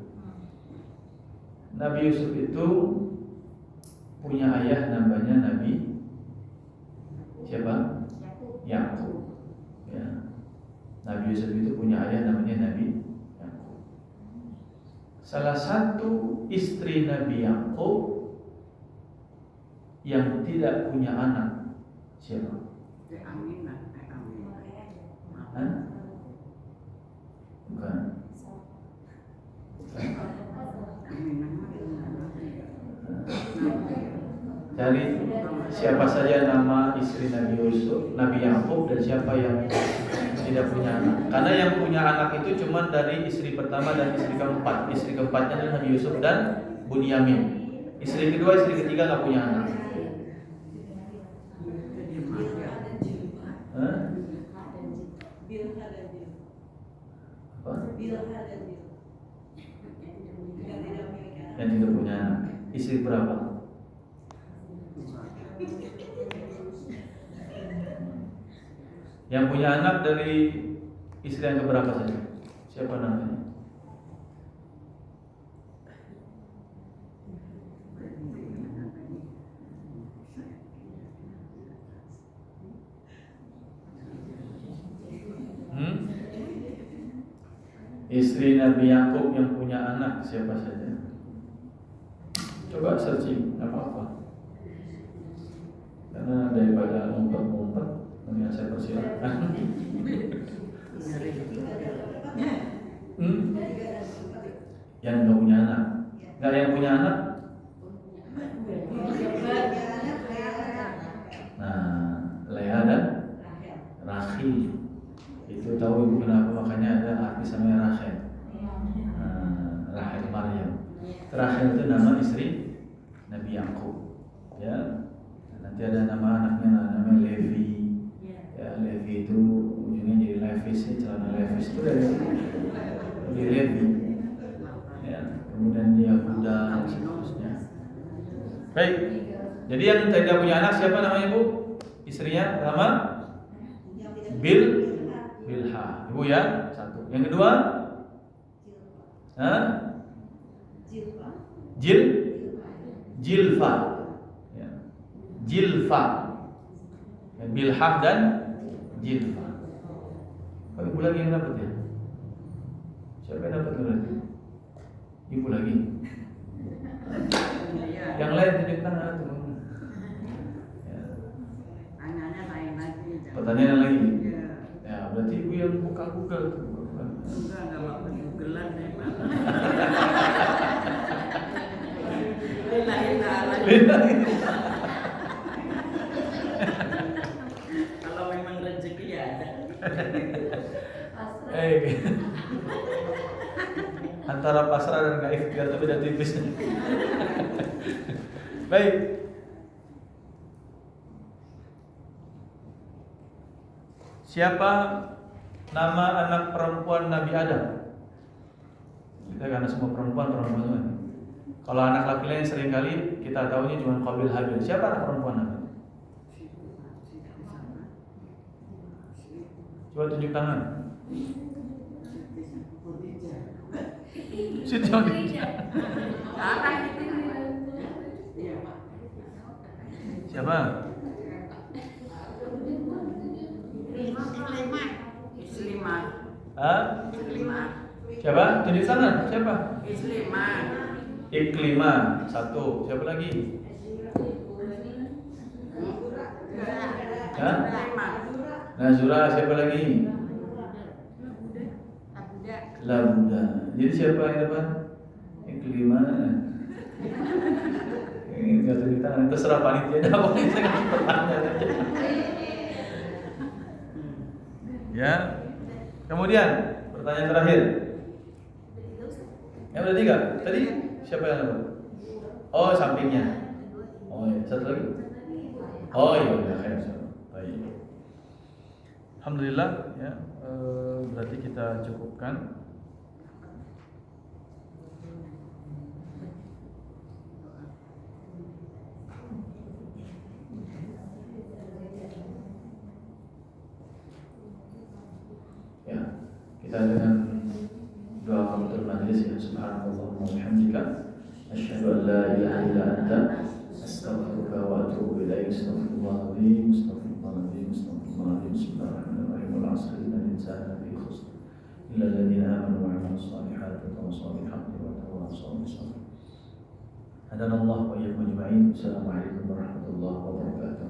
Nabi Yusuf itu punya ayah namanya Nabi siapa? Yakub. Ya. Nabi Yusuf itu punya ayah namanya Nabi Yakub. Salah satu istri Nabi Yakub yang tidak punya anak siapa? Aminah. Hah? Bukan. Cari siapa saja nama istri Nabi Yusuf, Nabi Yakub, dan siapa yang tidak punya anak. Karena yang punya anak itu cuma dari istri pertama dan istri keempat. Istri keempatnya adalah Nabi Yusuf dan Bunyamin. Istri kedua, istri ketiga nggak punya anak. Hah? Apa? Yang tidak punya anak. Istri berapa? Yang punya anak dari istri yang keberapa saja? Siapa namanya? Istri Nabi Yakub yang punya anak siapa saja? Coba searching, nggak apa-apa. Karena daripada ngumpet-ngumpet, mendingan saya persilahkan. Yang nggak punya anak, nggak yang punya anak. Nah, Leah dan Rahil. Itu tahu ibu kenapa makanya ada artis namanya Rachel. Rachel Maryam. Rachel itu nama istri Nabi Yakub. Ya. Nanti ada nama anaknya namanya Levi. Ya, Levi itu ujungnya jadi Levis, celana Levis itu dari Levi. Ya, kemudian dia Buddha dan seterusnya. Baik. Jadi yang tidak punya anak siapa namanya Bu? Istrinya nama Bilha. Ibu ya, satu. Yang kedua? Jilfa. Ya. Jilfa. Ya, bilhah dan jilfa. Kok ibu lagi yang dapat ya? Siapa yang dapat berarti? Ibu lagi. Yang lain tunjuk tangan tuh. Ya. Tanyanya lain lagi. Pertanyaan yang lagi. Ya. Ya, berarti ibu yang buka Google tuh. Enggak mau Googlean deh, Pak. Kalau memang rezeki ya ada. Antara pasrah dan gak ikhtiar tapi udah tipis. Baik. Siapa nama anak perempuan Nabi Adam? Kita karena semua perempuan semua. Kalau anak laki-laki seringkali kita tahunya cuma Qabil Habil. Siapa anak perempuan Nabi? Coba tunjuk tangan. Siti Khadijah. Siapa? Islimah. Hah? Islimah. Siapa? Tunjuk tangan. Siapa? Islimah. Iklimah. Satu. Siapa lagi? Hah? Nazura. Siapa lagi? Labuda. Jadi siapa yang dapat? Iklimah. Ini nggak tunjuk tangan. Terserah panitia dapat. Saya ngasih pertanyaan aja. Ya. Kemudian pertanyaan terakhir. Yang udah 3. Tadi siapa yang dapat? Oh, sampingnya. Oh, ya. Satu lagi. Oh iya, baik. Alhamdulillah ya. Berarti kita cukupkan. Ya, kita dengan doa kafatul majlis ya. Subhanallah wa bihamdika asyhadu an la ilaha illa anta astaghfiruka wa atubu ilaik. Astaghfirullahaladzim, astaghfirullahaladzim, astaghfirullahaladzim. Bismillahirrahmanirrahim. Wal 'asri innal insana lafi khusr illa alladziina aamanu wa 'amilus shalihati wa tawassaw bil haqqi wa tawassaw bis sabr. Hadanallahu wa iyyakum ajma'in. Assalamualaikum warahmatullahi wabarakatuh.